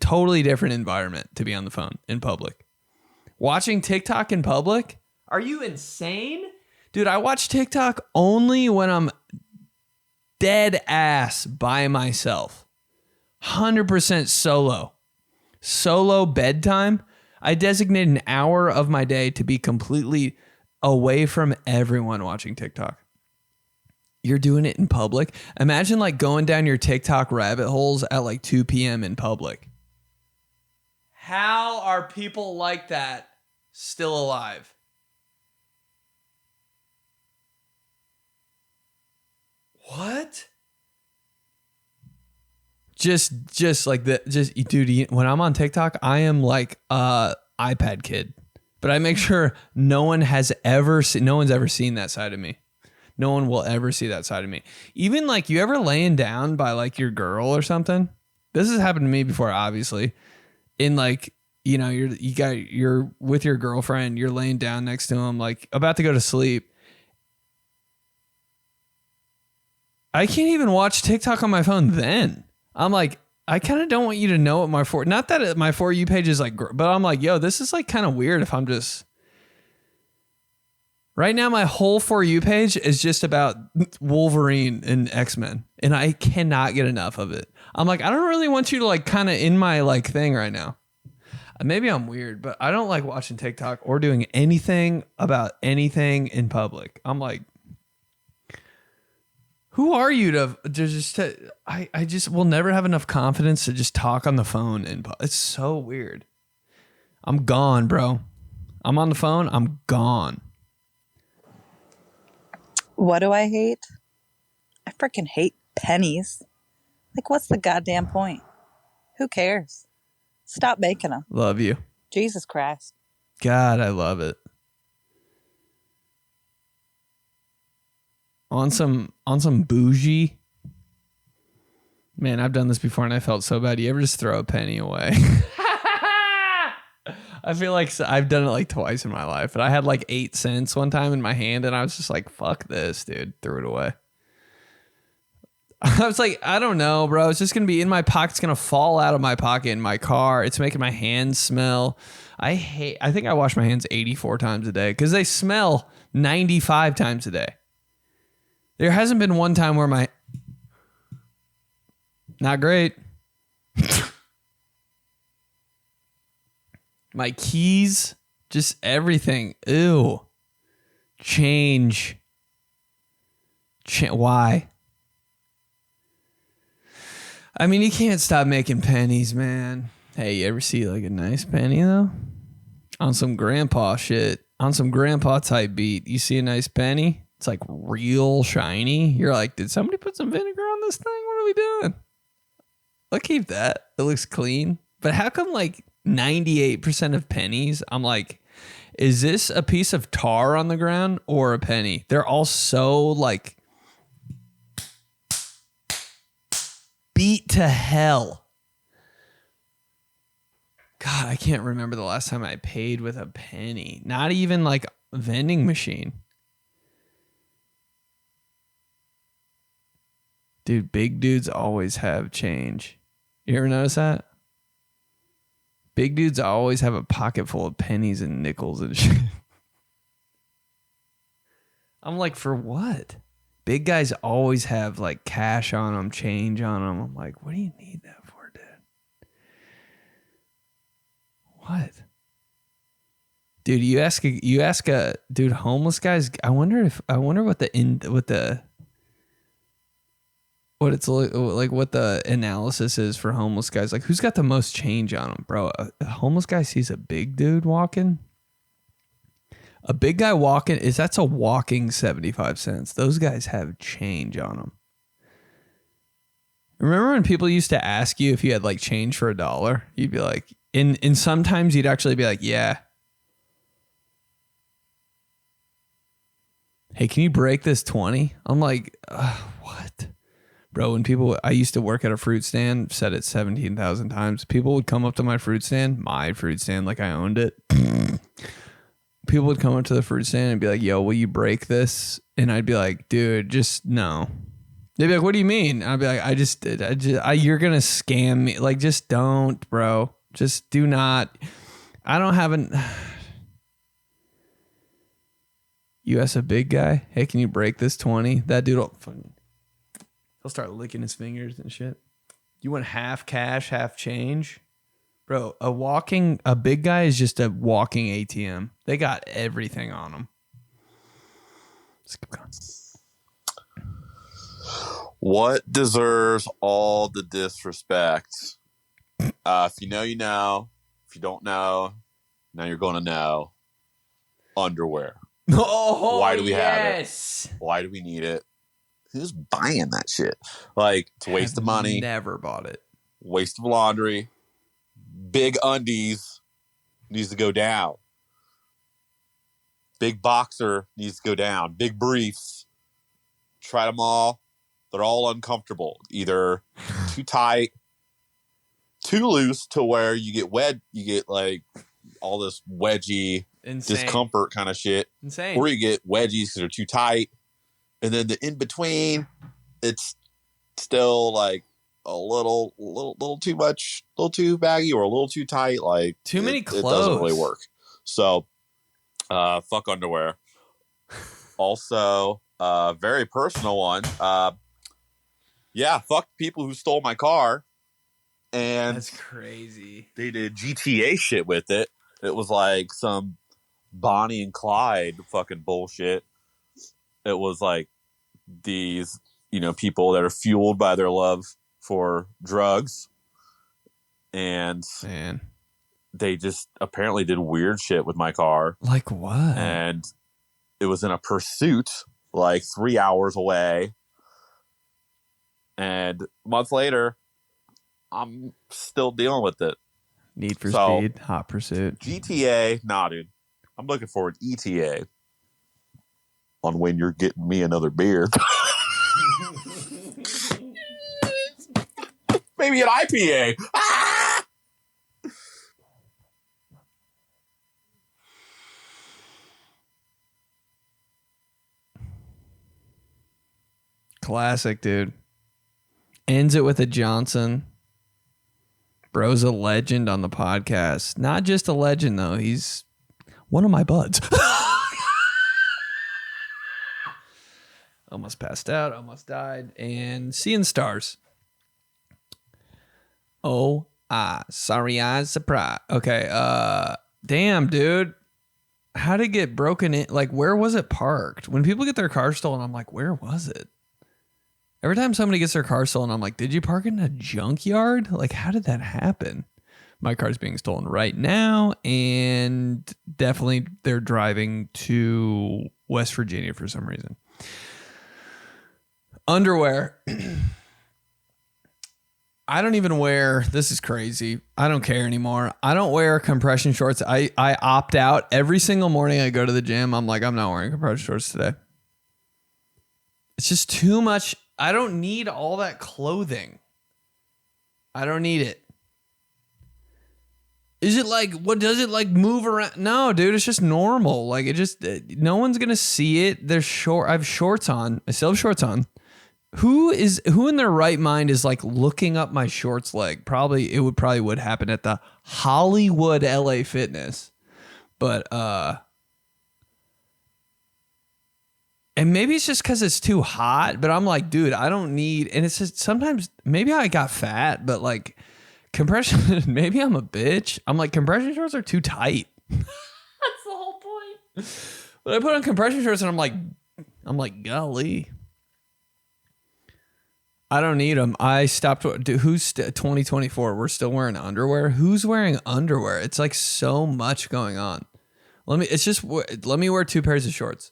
totally different environment to be on the phone in public. Watching TikTok in public? Are you insane? Dude, I watch TikTok only when I'm dead ass by myself. 100% solo. Solo bedtime. I designate an hour of my day to be completely away from everyone watching TikTok. You're doing it in public. Imagine like going down your TikTok rabbit holes at like 2 p.m. in public. How are people like that still alive? What? Just like dude, when I'm on TikTok, I am like iPad kid. But I make sure no one's ever seen that side of me. No one will ever see that side of me. Even like you ever laying down by like your girl or something? This has happened to me before, obviously. In like, you know, you're with your girlfriend, you're laying down next to him, like about to go to sleep. I can't even watch TikTok on my phone then. I'm like, I kind of don't want you to know what not that my For You page is like, but I'm like, yo, this is like kind of weird if I'm just, right now my whole For You page is just about Wolverine and X-Men and I cannot get enough of it. I'm like, I don't really want you to like kind of in my like thing right now. Maybe I'm weird, but I don't like watching TikTok or doing anything about anything in public. I'm like, who are you to just? I just will never have enough confidence to just talk on the phone, and it's so weird. I'm gone, bro. I'm on the phone. I'm gone. What do I hate? I freaking hate pennies. Like, what's the goddamn point? Who cares? Stop making them. Love you. Jesus Christ. God, I love it. On some bougie. Man, I've done this before and I felt so bad. You ever just throw a penny away? I feel like I've done it like twice in my life. But I had like 8 cents one time in my hand and I was just like, fuck this, dude. Threw it away. I was like, I don't know, bro. It's just going to be in my pocket. It's going to fall out of my pocket in my car. It's making my hands smell. I think I wash my hands 84 times a day because they smell 95 times a day. There hasn't been one time where not great. My keys, just everything. Ew. Change. Why? I mean, you can't stop making pennies, man. Hey, you ever see like a nice penny though? On some grandpa shit. On some grandpa type beat. You see a nice penny? It's like real shiny. You're like, did somebody put some vinegar on this thing? What are we doing? I'll keep that. It looks clean. But how come like 98% of pennies, I'm like, is this a piece of tar on the ground or a penny? They're all so like beat to hell. God, I can't remember the last time I paid with a penny. Not even like a vending machine. Dude, big dudes always have change. You ever notice that? Big dudes always have a pocket full of pennies and nickels and shit. I'm like, for what? Big guys always have like cash on them, change on them. I'm like, what do you need that for, dude? What? Dude, you ask a dude, homeless guys. I wonder what what the analysis is for homeless guys. Like, who's got the most change on them, bro? A homeless guy sees a big dude walking. A big guy walking that's a walking 75 cents. Those guys have change on them. Remember when people used to ask you if you had like change for $1? You'd be like, and sometimes you'd actually be like, yeah. Hey, can you break this 20? I'm like, what? Bro, when I used to work at a fruit stand, said it 17,000 times. People would come up to my fruit stand, like I owned it. People would come up to the fruit stand and be like, yo, will you break this? And I'd be like, dude, just no. They'd be like, what do you mean? I'd be like, you're going to scam me. Like, just don't, bro. Just do not. I don't have you ask a big guy, hey, can you break this 20? That dude he'll start licking his fingers and shit. You want half cash, half change? Bro, a big guy is just a walking ATM. They got everything on them. Let's keep going. What deserves all the disrespect? If you know, you know. If you don't know, now you're going to know. Underwear. Oh, why do we have it? Why do we need it? Who's buying that shit? Like, it's a waste of money. Never bought it. Waste of laundry. Big undies needs to go down. Big boxer needs to go down. Big briefs. Tried them all. They're all uncomfortable. Either too tight, too loose to where you get you get like all this wedgie discomfort kind of shit. Insane. Or you get wedgies because they're too tight. And then the in between, it's still like a little too much, a little too baggy or a little too tight. Like too many clothes. It doesn't really work. So, fuck underwear. Also, very personal one. Yeah, fuck people who stole my car. And that's crazy. They did GTA shit with it. It was like some Bonnie and Clyde fucking bullshit. It was like these, people that are fueled by their love for drugs. And man, they just apparently did weird shit with my car. Like what? And it was in a pursuit like 3 hours away. And a month later, I'm still dealing with it. Need for So- Speed, Hot Pursuit. GTA, nah, dude. I'm looking forward to ETA on when you're getting me another beer. Maybe an IPA. Ah! Classic, dude. Ends it with a Johnson. Bro's a legend on the podcast. Not just a legend, though. He's one of my buds. Almost passed out. Almost died. And seeing stars. Oh, sorry, I surprised. Okay, damn, dude. How did it get broken in? Like, where was it parked? When people get their car stolen, I'm like, where was it? Every time somebody gets their car stolen, I'm like, did you park it in a junkyard? Like, how did that happen? My car's being stolen right now, and definitely they're driving to West Virginia for some reason. Underwear. I don't even wear, this is crazy. I don't care anymore. I don't wear compression shorts. I opt out. Every single morning I go to the gym, I'm like, I'm not wearing compression shorts today. It's just too much. I don't need all that clothing. I don't need it. Is it like, what does it like move around? No, dude, it's just normal. Like, it just, no one's going to see it. They're short. I have shorts on. I still have shorts on. Who in their right mind is like looking up my shorts leg? It would happen at the Hollywood LA Fitness. But, and maybe it's just because it's too hot, but I'm like, dude, I don't need, and it's just sometimes, maybe I got fat, but like compression, maybe I'm a bitch. I'm like, compression shorts are too tight. That's the whole point. But I put on compression shorts and I'm like, golly. I don't need them. I stopped. Dude, who's 2024? We're still wearing underwear. Who's wearing underwear? It's like so much going on. Let me wear 2 pairs of shorts.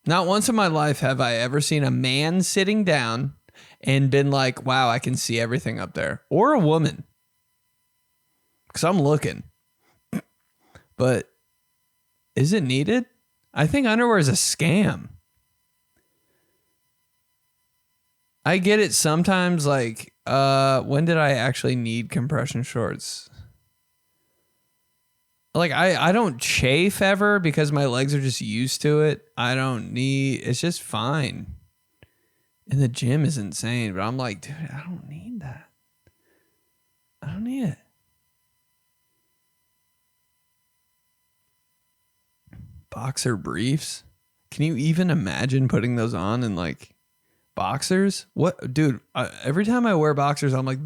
Not once in my life have I ever seen a man sitting down and been like, wow, I can see everything up there. Or a woman. Because I'm looking. But is it needed? I think underwear is a scam. I get it sometimes, like, when did I actually need compression shorts? Like, I don't chafe ever because my legs are just used to it. It's just fine. And the gym is insane, but I'm like, dude, I don't need that. I don't need it. Boxer briefs? Can you even imagine putting those on and like boxers? What, dude, every time I wear boxers, I'm like,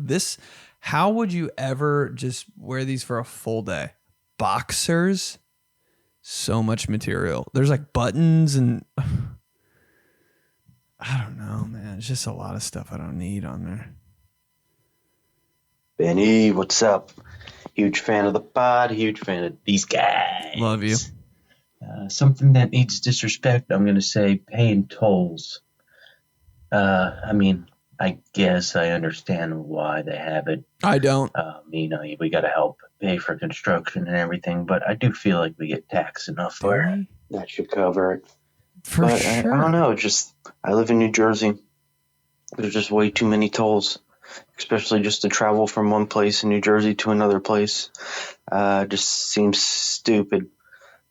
how would you ever just wear these for a full day? Boxers, so much material. There's like buttons and I don't know, man. It's just a lot of stuff I don't need on there. Benny, what's up? Huge fan of the pod, huge fan of these guys. Love you. Something that needs disrespect, I'm going to say paying tolls. I mean, I guess I understand why they have it. I don't. We got to help pay for construction and everything, but I do feel like we get taxed enough where that should cover it. Sure. I don't know. I live in New Jersey. There's just way too many tolls, especially just to travel from one place in New Jersey to another place. Just seems stupid.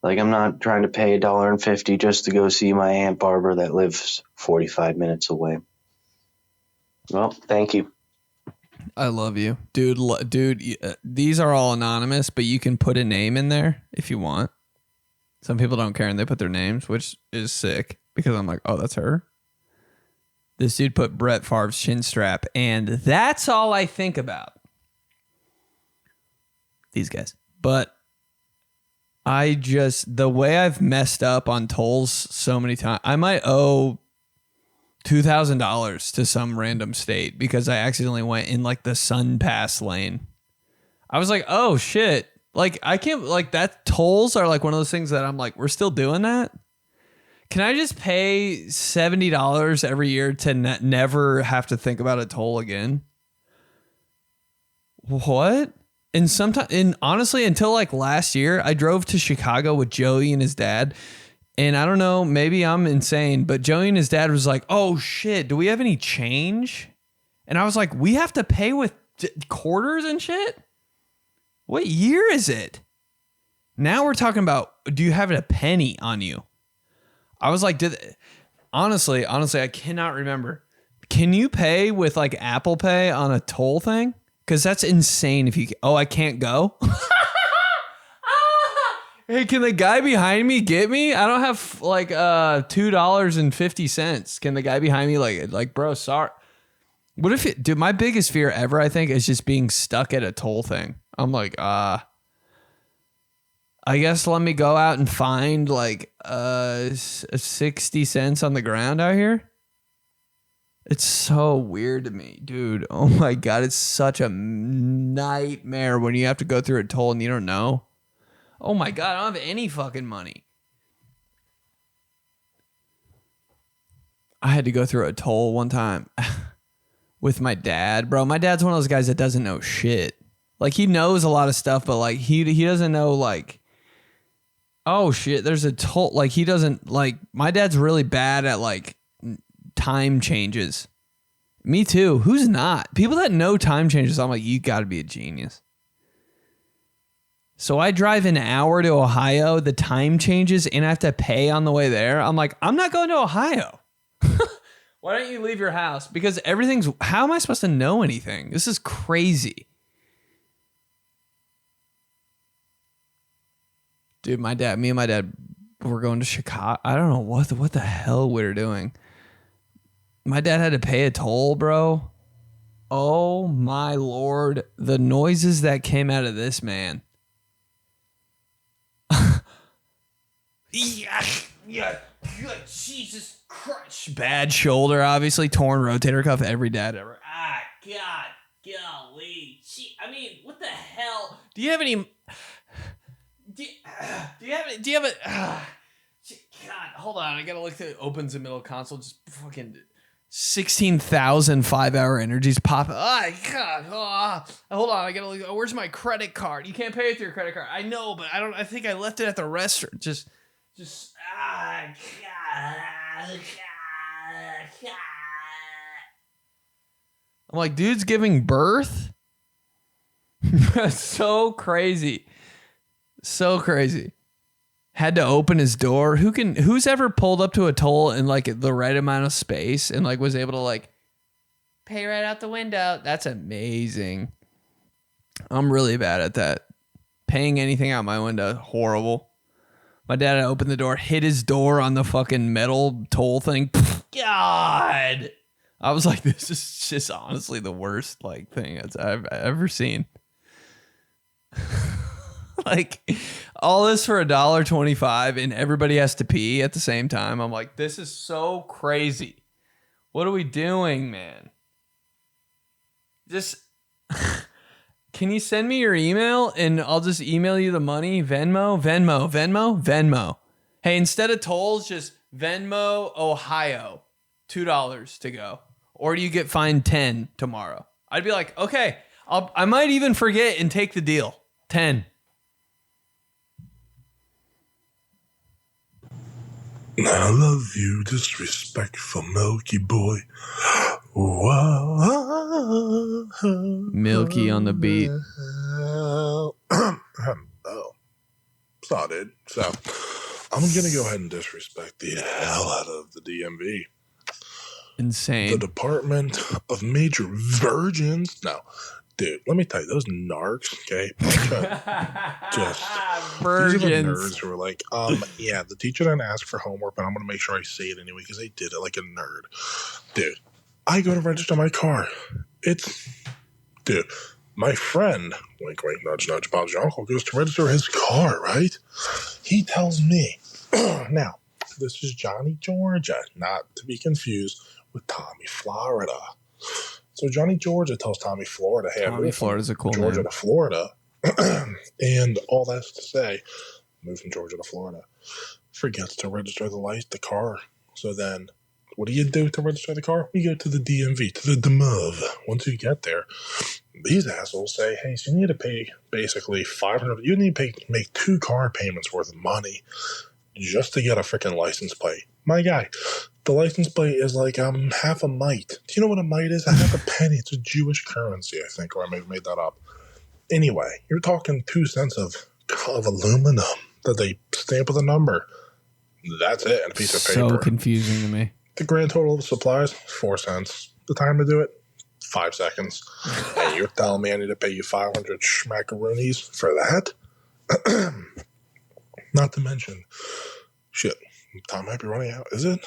Like, I'm not trying to pay $1.50 just to go see my Aunt Barbara that lives 45 minutes away. Well, thank you. I love you. Dude, these are all anonymous, but you can put a name in there if you want. Some people don't care and they put their names, which is sick because I'm like, oh, that's her. This dude put Brett Favre's chin strap, and that's all I think about. These guys. But the way I've messed up on tolls so many times, I might owe $2,000 to some random state because I accidentally went in like the Sun Pass lane. I was like, oh shit. Like, I can't, like, that tolls are like one of those things that I'm like, we're still doing that? Can I just pay $70 every year to never have to think about a toll again? What? And honestly, until like last year, I drove to Chicago with Joey and his dad. And I don't know, maybe I'm insane, but Joey and his dad was like, oh shit, do we have any change? And I was like, we have to pay with quarters and shit? What year is it? Now we're talking about, do you have a penny on you? I was like, honestly, I cannot remember. Can you pay with like Apple Pay on a toll thing? Because that's insane if you, I can't go? Hey, can the guy behind me get me? I don't have like $2.50. Can the guy behind me like bro, sorry. What if it, dude, my biggest fear ever, I think, is just being stuck at a toll thing. I'm like, I guess let me go out and find like 60 cents on the ground out here. It's so weird to me, dude. Oh my God. It's such a nightmare when you have to go through a toll and you don't know. Oh my God. I don't have any fucking money. I had to go through a toll one time with my dad, bro. My dad's one of those guys that doesn't know shit. Like he knows a lot of stuff, but like he doesn't know like, oh shit, there's a toll. Like he doesn't like, my dad's really bad at like time changes. Me too. Who's not? People that know time changes, I'm like, you got to be a genius. So I drive an hour to Ohio, the time changes, and I have to pay on the way there. I'm like, I'm not going to Ohio. Why don't you leave your house? Because everything's, how am I supposed to know anything? This is crazy. Dude, me and my dad were going to Chicago. I don't know what the hell we were doing. My dad had to pay a toll, bro. Oh my Lord. The noises that came out of this man. Yeah, Jesus Christ. Bad shoulder, obviously. Torn rotator cuff, every dad ever. God, golly. I mean, what the hell? Do you have any... Do you have a... God, hold on. I gotta look at opens the middle console. Just fucking 16,000 5-hour energies pop. Oh, God. Hold on. I gotta look. Where's my credit card? You can't pay with your credit card. I know, but I think I left it at the restaurant. God. I'm like, dude's giving birth? That's so crazy. So crazy. Had to open his door. Who's ever pulled up to a toll in like the right amount of space and like was able to like pay right out the window? That's amazing. I'm really bad at that. Paying anything out my window, horrible. My dad had opened the door, hit his door on the fucking metal toll thing. God. I was like, this is just honestly the worst like thing I've ever seen. Like all this for $1.25 and everybody has to pee at the same time. I'm like, this is so crazy. What are we doing, man? Just can you send me your email and I'll just email you the money? Venmo. Hey, instead of tolls, just Venmo Ohio, $2 to go. Or do you get fined 10 tomorrow? I'd be like, okay, I might even forget and take the deal. 10. I love you, disrespectful Milky Boy. Whoa. Milky on the beat. Oh, started. So I'm gonna go ahead and disrespect the hell out of the DMV. Insane. The Department of Major Virgins. No, dude, let me tell you, those narcs, okay? Just virgins. These are the nerds who are like, yeah, the teacher didn't ask for homework, but I'm gonna make sure I say it anyway because they did it like a nerd. Dude, I go to register my car. Dude, my friend, wink, wink, nudge, nudge, Bob's your uncle, goes to register his car, right? He tells me, now, this is Johnny, Georgia, not to be confused with Tommy, Florida. So Johnny, Georgia tells Tommy, Florida, hey, Tommy, Florida's a cool Georgia name. to Florida. And all that's to say, moved from Georgia to Florida. Forgets to register the car. So then What do you do to register the car? We go to the DMV, to the DMV. Once you get there, these assholes say, hey, so you need to pay basically $500. You need to make 2 car payments worth of money just to get a freaking license plate. My guy, the license plate is like half a mite. Do you know what a mite is? A half a penny. It's a Jewish currency, I think, or I may have made that up. Anyway, you're talking 2 cents of aluminum that they stamp with a number. That's it, and a piece of paper. So confusing to me. The grand total of the supplies, 4 cents. The time to do it, 5 seconds. And you're telling me I need to pay you 500 schmackaroonies for that? Not to mention, shit, time might be running out. Is it?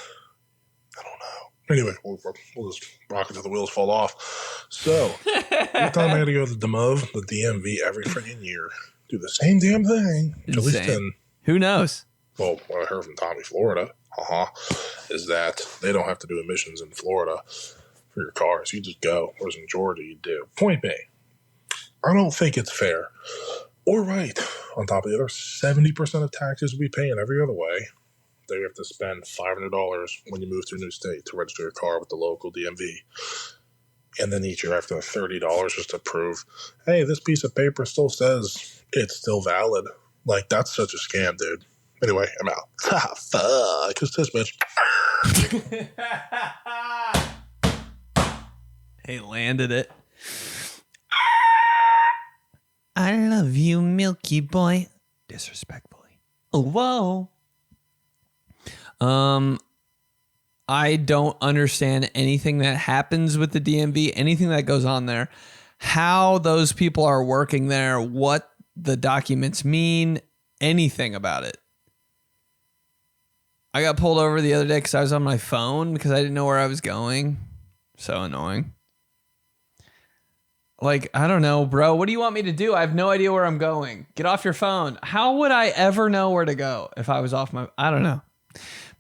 I don't know. Anyway, we'll just rock it till the wheels fall off. So, every time I had to go to the DMV every freaking year, do the same damn thing. At least in, who knows? Well, what I heard from Tommy, Florida, is that they don't have to do emissions in Florida for your cars. You just go. Whereas in Georgia, you do. Point being, I don't think it's fair or right. On top of the other 70% of taxes we pay in every other way, that you have to spend $500 when you move to a new state to register your car with the local DMV. And then each year after $30 just to prove, hey, this piece of paper still says it's still valid. Like, that's such a scam, dude. Anyway, I'm out. Ha, fuck. Kiss this bitch. He landed it. I love you, Milky Boy. Disrespectfully. Oh, whoa. I don't understand anything that happens with the DMV, anything that goes on there, how those people are working there, what the documents mean, anything about it. I got pulled over the other day because I was on my phone because I didn't know where I was going. So annoying. Like, I don't know, bro. What do you want me to do? I have no idea where I'm going. Get off your phone. How would I ever know where to go if I was off my... I don't know.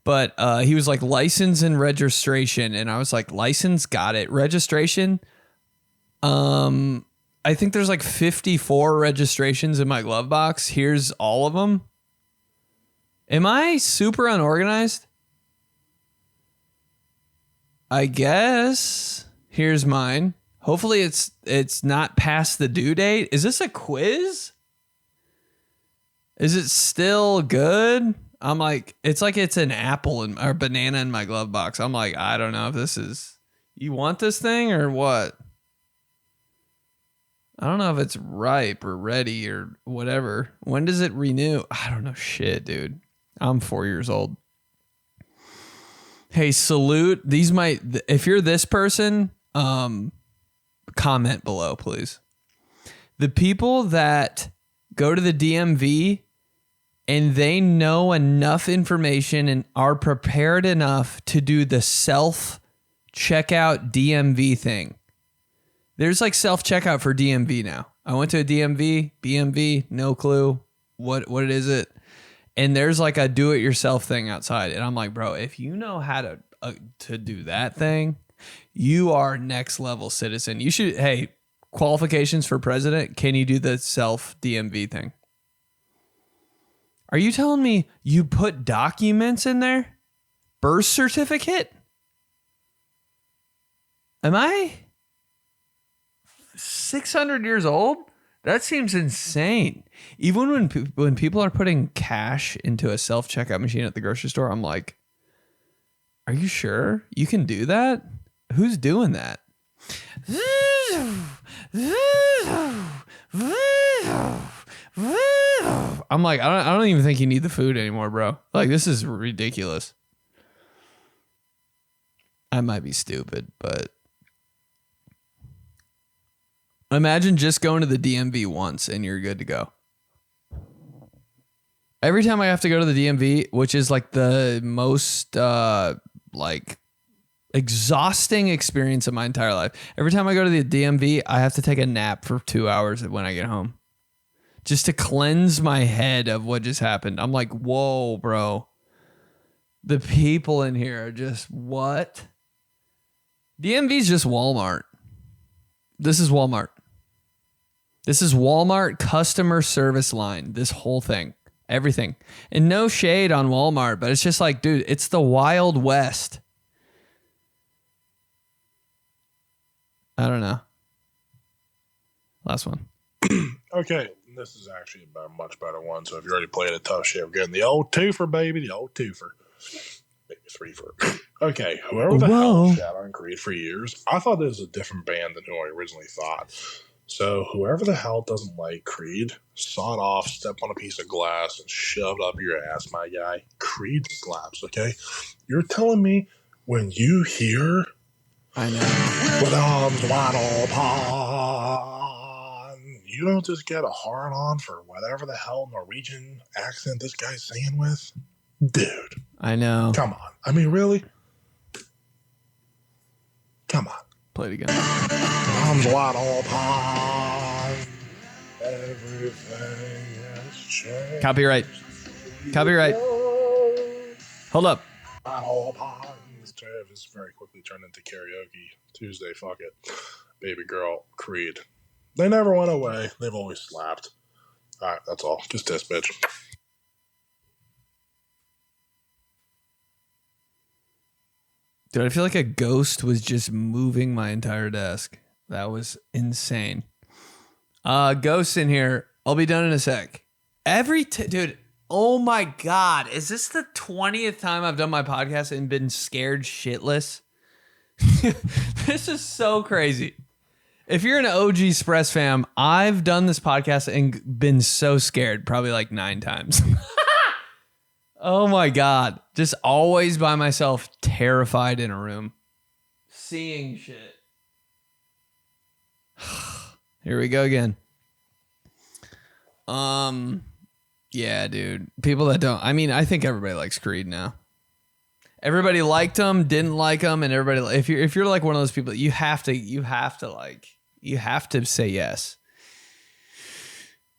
But he was like, license and registration. And I was like, license, got it. Registration? I think there's like 54 registrations in my glove box. Here's all of them. Am I super unorganized? I guess. Here's mine. Hopefully it's not past the due date. Is this a quiz? Is it still good? I'm like, it's like it's an apple or banana in my glove box. I'm like, I don't know if this is, you want this thing or what? I don't know if it's ripe or ready or whatever. When does it renew? I don't know shit, dude. I'm 4 years old. Hey, salute. These might, if you're this person, comment below, please. The people that go to the DMV and they know enough information and are prepared enough to do the self-checkout DMV thing. There's like self-checkout for DMV now. I went to a DMV, BMV, no clue what it is. And there's like a do-it-yourself thing outside. And I'm like, bro, if you know how to do that thing, you are next level citizen. You should, hey, qualifications for president, can you do the self-DMV thing? Are you telling me you put documents in there? Birth certificate? Am I 600 years old? That seems insane. Even when people are putting cash into a self-checkout machine at the grocery store, I'm like, are you sure you can do that? Who's doing that? I'm like, I don't even think you need the food anymore, bro. Like, this is ridiculous. I might be stupid, but imagine just going to the DMV once and you're good to go. Every time I have to go to the DMV, which is like the most like exhausting experience of my entire life. Every time I go to the DMV, I have to take a nap for 2 hours when I get home. Just to cleanse my head of what just happened. I'm like, whoa, bro. The people in here are just what? DMV is just Walmart. This is Walmart. This is Walmart customer service line. This whole thing. Everything. And no shade on Walmart, but it's just like, dude, it's the Wild West. I don't know. Last one. Okay, this is actually a much better one. So if you already played a tough shit, we're getting the old twofer, baby, the old twofer. Maybe threefer. Okay, whoever the hell shat on Creed for years, I thought this was a different band than who I originally thought. So whoever the hell doesn't like Creed, saw it off, step on a piece of glass, and shoved up your ass, my guy. Creed slaps, okay? You're telling me when you hear I know. with arms wide open, you don't just get a hard on for whatever the hell Norwegian accent this guy's singing with? Dude. I know. Come on. I mean, really? Come on. Play it again. Arms wide open. Everything has changed. Copyright. Copyright. Hold up. This very quickly turned into karaoke Tuesday. Fuck it. Baby girl, Creed. They never went away. They've always slapped. All right, that's all. Just this bitch. Dude, I feel like a ghost was just moving my entire desk. That was insane. Ghosts in here. I'll be done in a sec. Dude, oh my God. Is this the 20th time I've done my podcast and been scared shitless? This is so crazy. If you're an OG Express fam, I've done this podcast and been so scared, probably like 9 times. Oh my God. Just always by myself, terrified in a room. Seeing shit. Here we go again. Yeah, dude. People that don't, I mean, I think everybody likes Creed now. Everybody liked them, didn't like them, and everybody, if you're like one of those people, you have to say yes.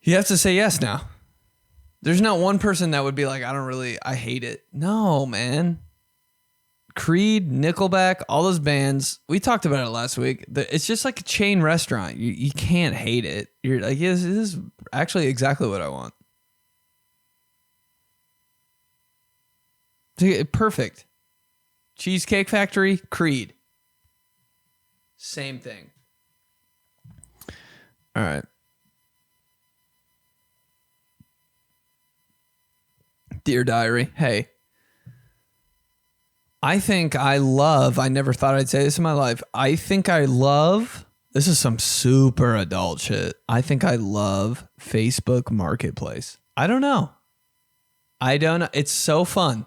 You have to say yes now. There's not one person that would be like, I hate it. No, man. Creed, Nickelback, all those bands. We talked about it last week. It's just like a chain restaurant. You can't hate it. You're like, yes, this is actually exactly what I want. Perfect. Cheesecake Factory, Creed. Same thing. All right. Dear Diary, hey. I never thought I'd say this in my life. This is some super adult shit. I think I love Facebook Marketplace. I don't know. It's so fun.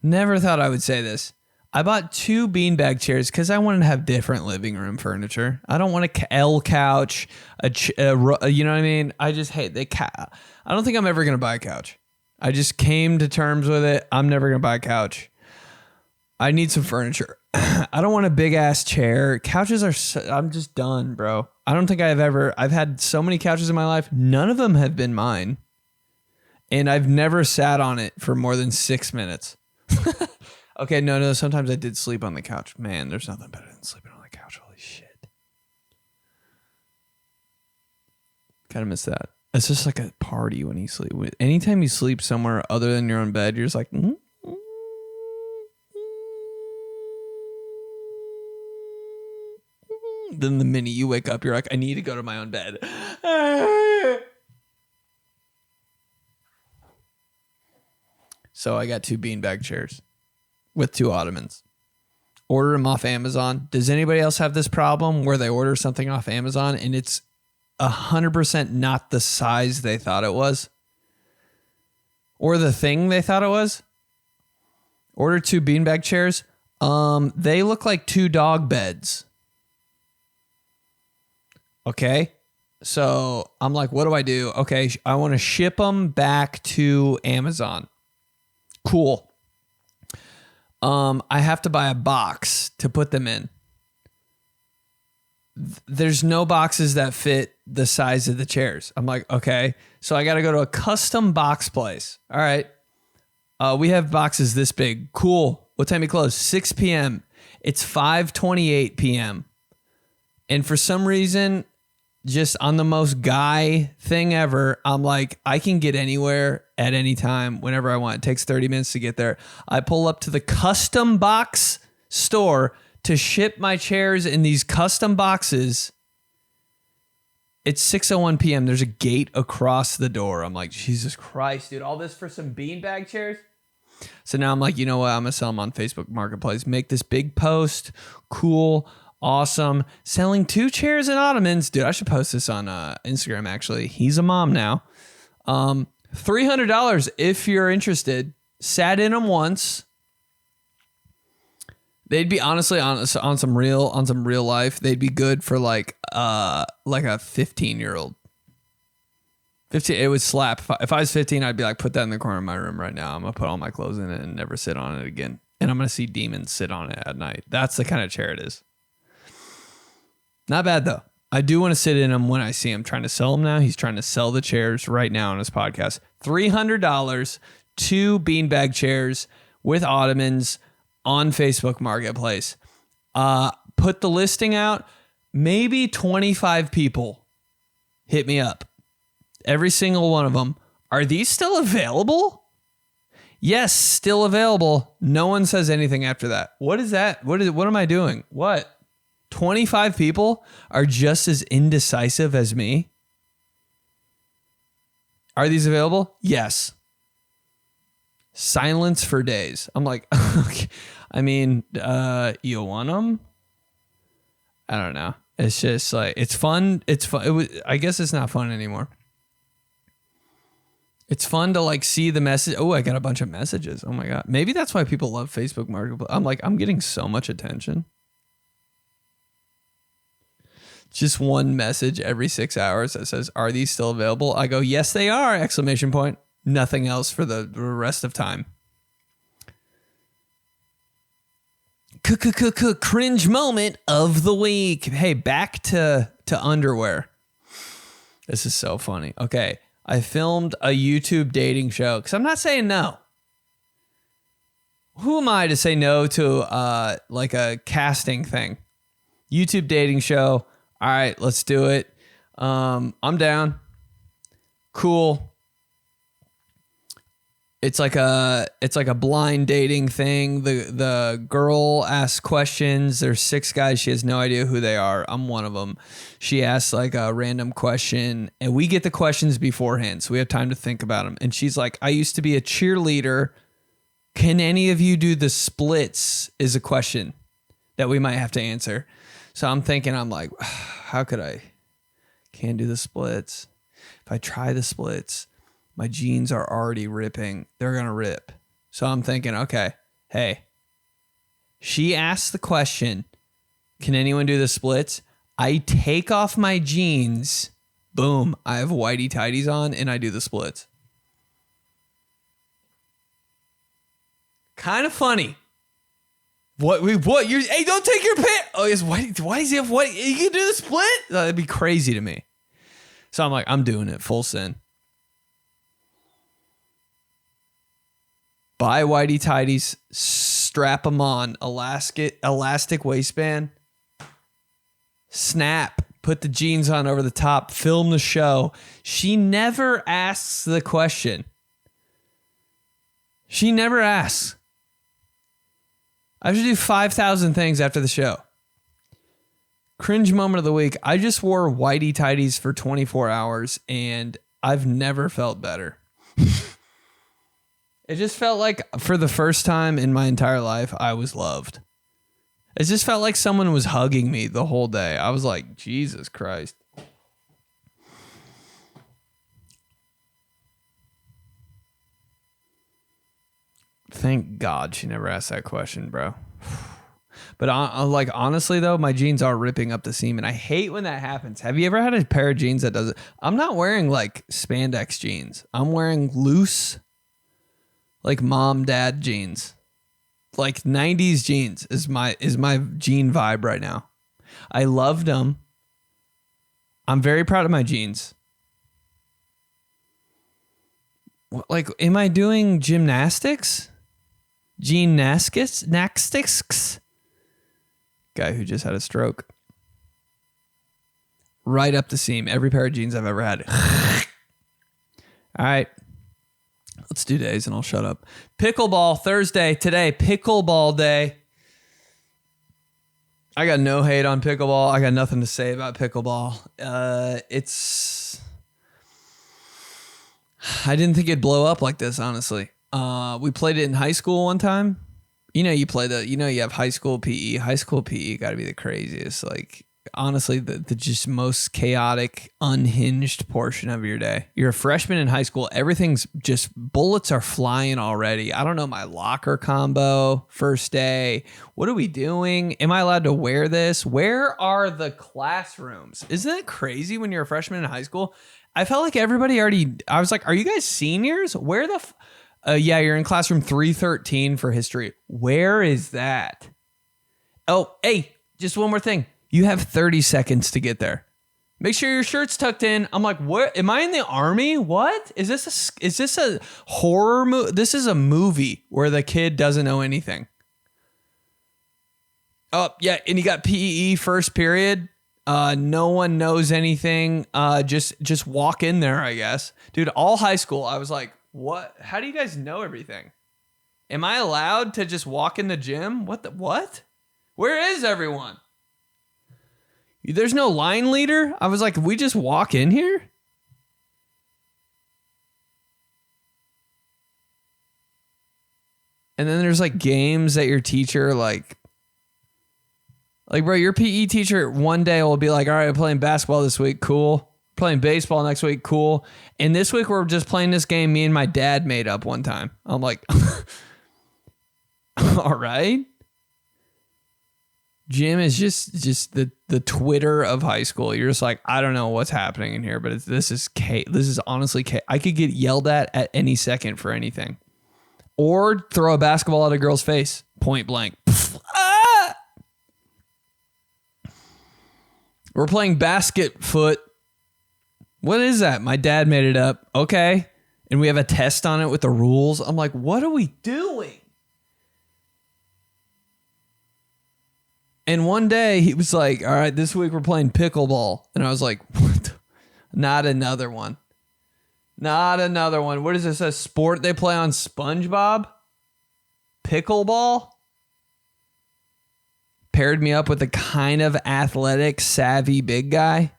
Never thought I would say this. I bought 2 beanbag chairs because I wanted to have different living room furniture. I don't want a L couch, you know what I mean? I just hate I don't think I'm ever going to buy a couch. I just came to terms with it. I'm never going to buy a couch. I need some furniture. I don't want a big ass chair. Couches I'm just done, bro. I don't think I've had so many couches in my life. None of them have been mine. And I've never sat on it for more than 6 minutes. Okay, no. Sometimes I did sleep on the couch. Man, there's nothing better than sleeping on the couch. Holy shit. Kind of miss that. It's just like a party when you sleep. Anytime you sleep somewhere other than your own bed, you're just like, Then the minute you wake up, you're like, I need to go to my own bed. So I got 2 beanbag chairs with 2 ottomans. Order them off Amazon. Does anybody else have this problem where they order something off Amazon and it's 100% not the size they thought it was? Or the thing they thought it was? Order 2 beanbag chairs. They look like 2 dog beds. Okay. So I'm like, what do I do? Okay. I want to ship them back to Amazon. Cool. I have to buy a box to put them in. There's no boxes that fit the size of the chairs. I'm like, okay. So I got to go to a custom box place. All right. We have boxes this big. Cool. What time you close? 6 p.m. It's 5:28 p.m. And for some reason, just on the most guy thing ever, I'm like, I can get anywhere at any time whenever I want. It takes 30 minutes to get there. I pull up to the custom box store to ship my chairs in these custom boxes. It's 6:01 p.m. There's a gate across the door. I'm like, Jesus Christ, dude, all this for some beanbag chairs? So now I'm like, you know what? I'm going to sell them on Facebook Marketplace. Make this big post. Cool. Awesome. Selling 2 chairs and ottomans. Dude, I should post this on Instagram, actually. He's a mom now. $300 if you're interested. Sat in them once. They'd be honestly on some real life. They'd be good for like a 15-year-old. 15, it would slap. If I was 15, I'd be like, put that in the corner of my room right now. I'm gonna put all my clothes in it and never sit on it again. And I'm gonna see demons sit on it at night. That's the kind of chair it is. Not bad though. I do want to sit in them when I see him. Trying to sell them now. He's trying to sell the chairs right now on his podcast. $300, 2 beanbag chairs with ottomans on Facebook Marketplace. Put the listing out. Maybe 25 people hit me up. Every single one of them. Are these still available? Yes, still available. No one says anything after that. What is that? What am I doing? What? 25 people are just as indecisive as me? Are these available? Yes. Silence for days. I'm like, okay. I mean, you want them? I don't know. It's just like, it's fun. It's fun. I guess it's not fun anymore. It's fun to like see the message. Oh, I got a bunch of messages. Oh my God. Maybe that's why people love Facebook Marketplace. I'm like, I'm getting so much attention. Just one message every 6 hours that says, are these still available? I go, yes, they are! ! Nothing else for the rest of time. Cringe moment of the week. Hey, back to underwear. This is so funny. Okay. I filmed a YouTube dating show because I'm not saying no. Who am I to say no to like a casting thing? YouTube dating show. All right, let's do it. I'm down. Cool. It's like a blind dating thing. The girl asks questions. There's 6 guys. She has no idea who they are. I'm one of them. She asks like a random question, and we get the questions beforehand, so we have time to think about them. And she's like, I used to be a cheerleader. Can any of you do the splits? Is a question that we might have to answer. So I'm thinking, I'm like, how could I? Can't do the splits. If I try the splits, my jeans are already ripping. They're going to rip. So I'm thinking, okay, hey, she asked the question, can anyone do the splits? I take off my jeans. Boom. I have whitey tighties on and I do the splits. Kind of funny. What you're, hey, don't take your pants. Oh, yes, why does he have white? You can do the split? That'd be crazy to me. So I'm like, I'm doing it full send. Buy whitey tighties, strap them on, elastic waistband, snap, put the jeans on over the top, film the show. She never asks the question. She never asks. I have to do 5,000 things after the show. Cringe moment of the week. I just wore whitey tighties for 24 hours and I've never felt better. It just felt like for the first time in my entire life, I was loved. It just felt like someone was hugging me the whole day. I was like, Jesus Christ. Thank God she never asked that question, bro. But like honestly though, my jeans are ripping up the seam, and I hate when that happens. Have you ever had a pair of jeans that does it? I'm not wearing like spandex jeans. I'm wearing loose, like mom dad jeans. Like 90s jeans is my jean vibe right now. I loved them. I'm very proud of my jeans. Like, am I doing gymnastics? Gymnastics? Guy who just had a stroke. Right up the seam. Every pair of jeans I've ever had. All right. Let's do days and I'll shut up. Pickleball Thursday today. Pickleball day. I got no hate on pickleball. I got nothing to say about pickleball. I didn't think it'd blow up like this, honestly. We played it in high school one time. You know, you have high school PE. High school PE got to be the craziest. Like, honestly, the just most chaotic, unhinged portion of your day. You're a freshman in high school. Everything's just, bullets are flying already. I don't know my locker combo first day. What are we doing? Am I allowed to wear this? Where are the classrooms? Isn't that crazy when you're a freshman in high school? I felt like everybody I was like, are you guys seniors? Where the yeah, you're in classroom 313 for history. Where is that? Oh, hey, just one more thing. You have 30 seconds to get there. Make sure your shirt's tucked in. I'm like, what? Am I in the army? What? Is this a horror movie? This is a movie where the kid doesn't know anything. Oh, yeah, and you got PE first period. No one knows anything. Just walk in there, I guess. Dude, all high school, I was like, what? How do you guys know everything? Am I allowed to just walk in the gym? What? Where is everyone? There's no line leader? I was like, we just walk in here? And then there's like games that your teacher like, bro, your PE teacher one day will be like, all right, I'm playing basketball this week. Cool. Playing baseball next week. Cool. And this week we're just playing this game me and my dad made up one time. I'm like, all right. Gym is just the Twitter of high school. You're just like, I don't know what's happening in here, but this is honestly, I could get yelled at any second for anything. Or throw a basketball at a girl's face, point blank. Ah! We're playing basket foot. What is that? My dad made it up. Okay. And we have a test on it with the rules. I'm like, what are we doing? And one day he was like, all right, this week we're playing pickleball. And I was like, what? Not another one. Not another one. What is this? A sport they play on SpongeBob? Pickleball? Paired me up with a kind of athletic, savvy big guy.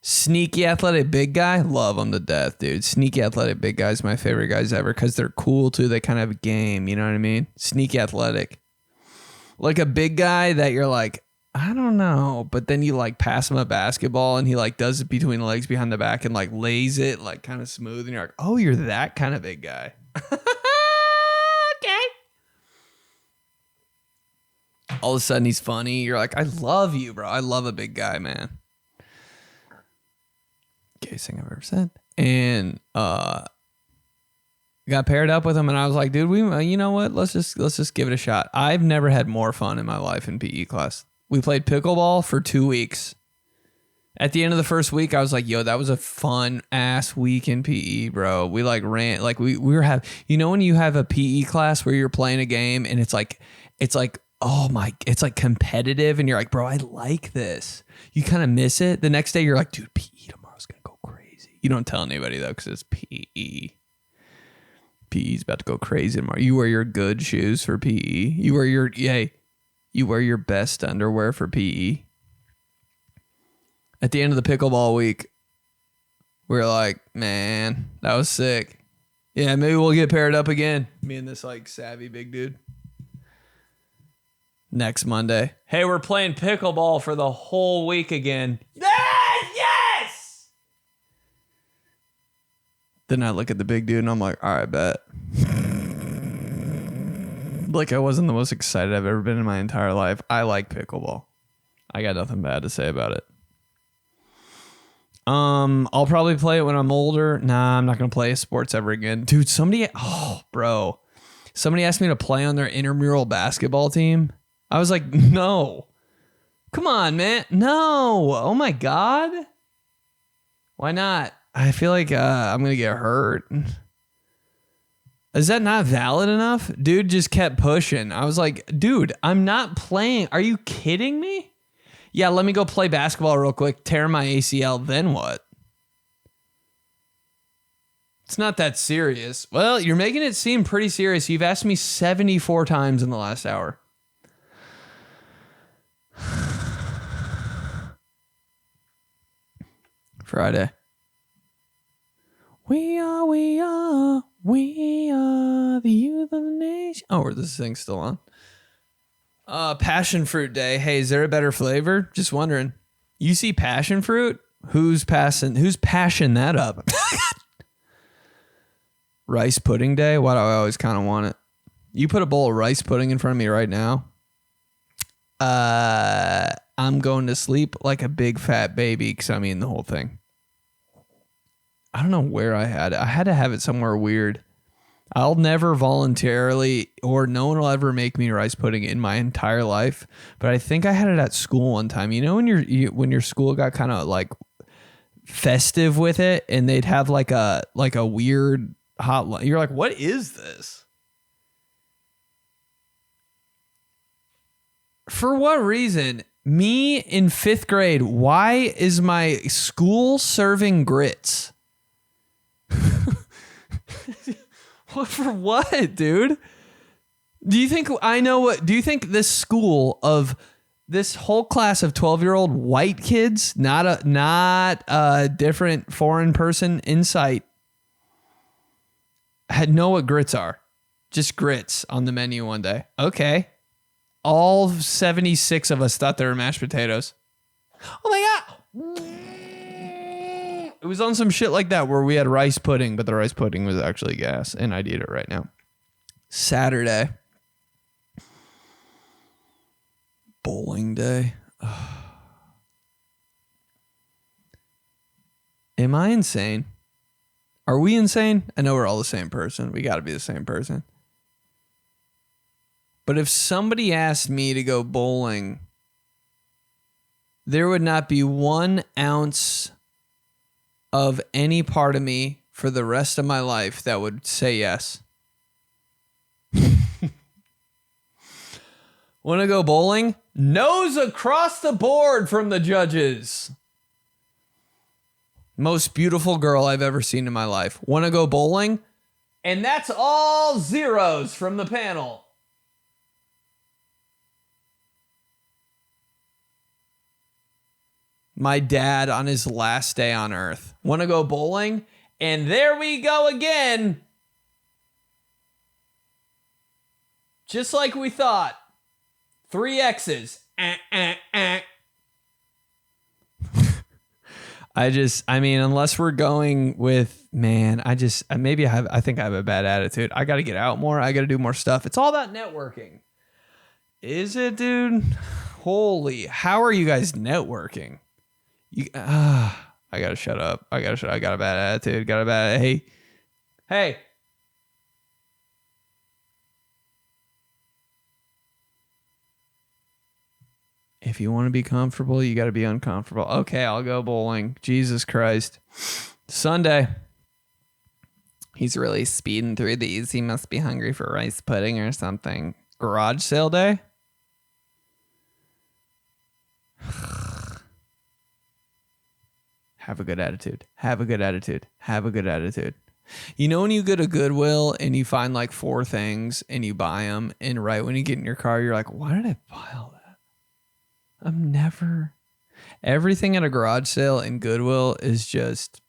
Sneaky athletic big guy. Love them to death, dude. Sneaky athletic big guys, my favorite guys ever because they're cool too. They kind of have a game. You know what I mean? Sneaky athletic. Like a big guy that you're like, I don't know. But then you like pass him a basketball and he like does it between the legs behind the back and like lays it like kind of smooth. And you're like, oh, you're that kind of big guy. Okay. All of a sudden he's funny. You're like, I love you, bro. I love a big guy, man. Gayest thing I've ever said. And got paired up with him and I was like, dude, you know what? Let's just give it a shot. I've never had more fun in my life in PE class. We played pickleball for 2 weeks. At the end of the first week, I was like, yo, that was a fun ass week in PE, bro. We like ran, like we were having, you know, when you have a PE class where you're playing a game and it's like, oh my, it's like competitive and you're like, bro, I like this. You kind of miss it. The next day you're like, dude, PE tomorrow's going to go crazy. You don't tell anybody though, because it's PE. PE's about to go crazy tomorrow. You wear your good shoes for PE. You wear your best underwear for PE. At the end of the pickleball week, we were like, man, that was sick. Yeah, maybe we'll get paired up again. Me and this like savvy big dude. Next Monday. Hey, we're playing pickleball for the whole week again. Yes! Then I look at the big dude and I'm like, all right, bet. Like I wasn't the most excited I've ever been in my entire life. I like pickleball. I got nothing bad to say about it. I'll probably play it when I'm older. Nah, I'm not going to play sports ever again. Dude, somebody asked me to play on their intramural basketball team. I was like, no. Come on, man. No. Oh my God. Why not? I feel like I'm going to get hurt. Is that not valid enough? Dude just kept pushing. I was like, dude, I'm not playing. Are you kidding me? Yeah, let me go play basketball real quick, tear my ACL, then what? It's not that serious. Well, you're making it seem pretty serious. You've asked me 74 times in the last hour. Friday. We are the youth of the nation. Oh, this thing's still on. Passion fruit day. Hey, is there a better flavor? Just wondering. You see passion fruit? Who's passion that up? Rice pudding day? Why do I always kind of want it? You put a bowl of rice pudding in front of me right now. I'm going to sleep like a big fat baby because I'm eating the whole thing. I don't know where I had it. I had to have it somewhere weird. I'll never voluntarily, or no one will ever make me rice pudding in my entire life. But I think I had it at school one time. You know when when your school got kind of like festive with it, and they'd have like a weird hot. You're like, what is this? For what reason? Me in 5th grade. Why is my school serving grits? For what, dude? Do you think I know what? Do you think this school of this whole class of 12-year-old white kids, not a different foreign person in sight, know what grits are? Just grits on the menu one day. Okay. All 76 of us thought they were mashed potatoes. Oh my God. It was on some shit like that where we had rice pudding, but the rice pudding was actually gas, and I'd eat it right now. Saturday. Bowling day. Am I insane? Are we insane? I know we're all the same person. We got to be the same person. But if somebody asked me to go bowling, there would not be 1 ounce of any part of me for the rest of my life that would say yes. Want to go bowling? No's across the board from the judges. Most beautiful girl I've ever seen in my life. Want to go bowling? And that's all zeros from the panel. My dad on his last day on earth. Want to go bowling? And there we go again. Just like we thought. 3 X's. I mean, unless we're going with, man, I think I have a bad attitude. I got to get out more. I got to do more stuff. It's all about networking. Is it, dude? Holy, how are you guys networking? I got to shut up. I got a bad attitude. Hey. If you want to be comfortable, you got to be uncomfortable. Okay, I'll go bowling. Jesus Christ. Sunday. He's really speeding through these. He must be hungry for rice pudding or something. Garage sale day? Have a good attitude. Have a good attitude. Have a good attitude. You know when you go to Goodwill and you find like 4 things and you buy them, and right when you get in your car, you're like, why did I buy all that? Everything at a garage sale in Goodwill is just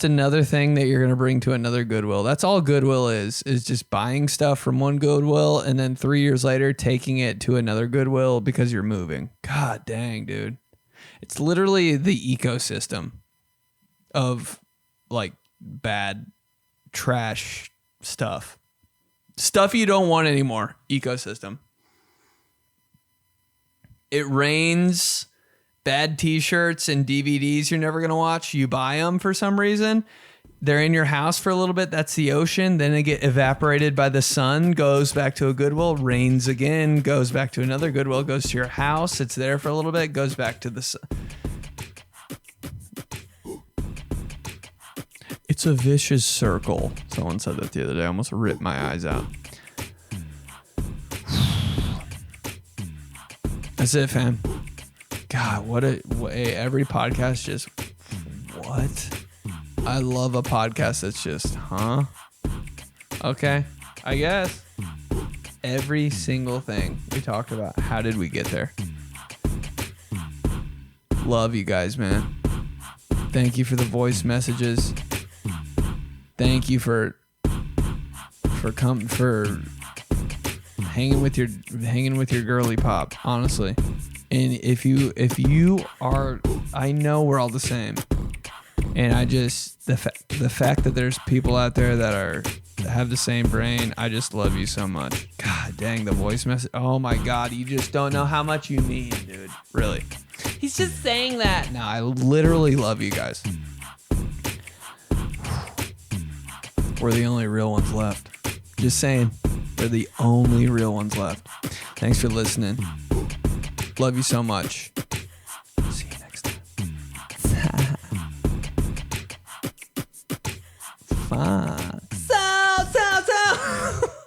another thing that you're going to bring to another Goodwill. That's all Goodwill is just buying stuff from one Goodwill and then 3 years later taking it to another Goodwill because you're moving. God dang, dude. It's literally the ecosystem of like bad trash stuff. Stuff you don't want anymore. Ecosystem. It rains, bad t-shirts and DVDs you're never going to watch. You buy them for some reason. They're in your house for a little bit. That's the ocean. Then they get evaporated by the sun, goes back to a Goodwill, rains again, goes back to another Goodwill, goes to your house. It's there for a little bit, goes back to the sun. It's a vicious circle. Someone said that the other day. I almost ripped my eyes out. That's it, fam. God, every podcast just, what? I love a podcast that's just, huh? Okay, I guess. Every single thing we talked about. How did we get there? Love you guys, man. Thank you for the voice messages. Thank you for hanging with your girly pop, honestly. And if you are, I know we're all the same. And I just the fact that there's people out there that have the same brain, I just love you so much. God dang, the voice message. Oh my God, you just don't know how much you mean, dude. Really. He's just saying that. No, I literally love you guys. We're the only real ones left. Just saying, we're the only real ones left. Thanks for listening. Love you so much. See you next time. Fine.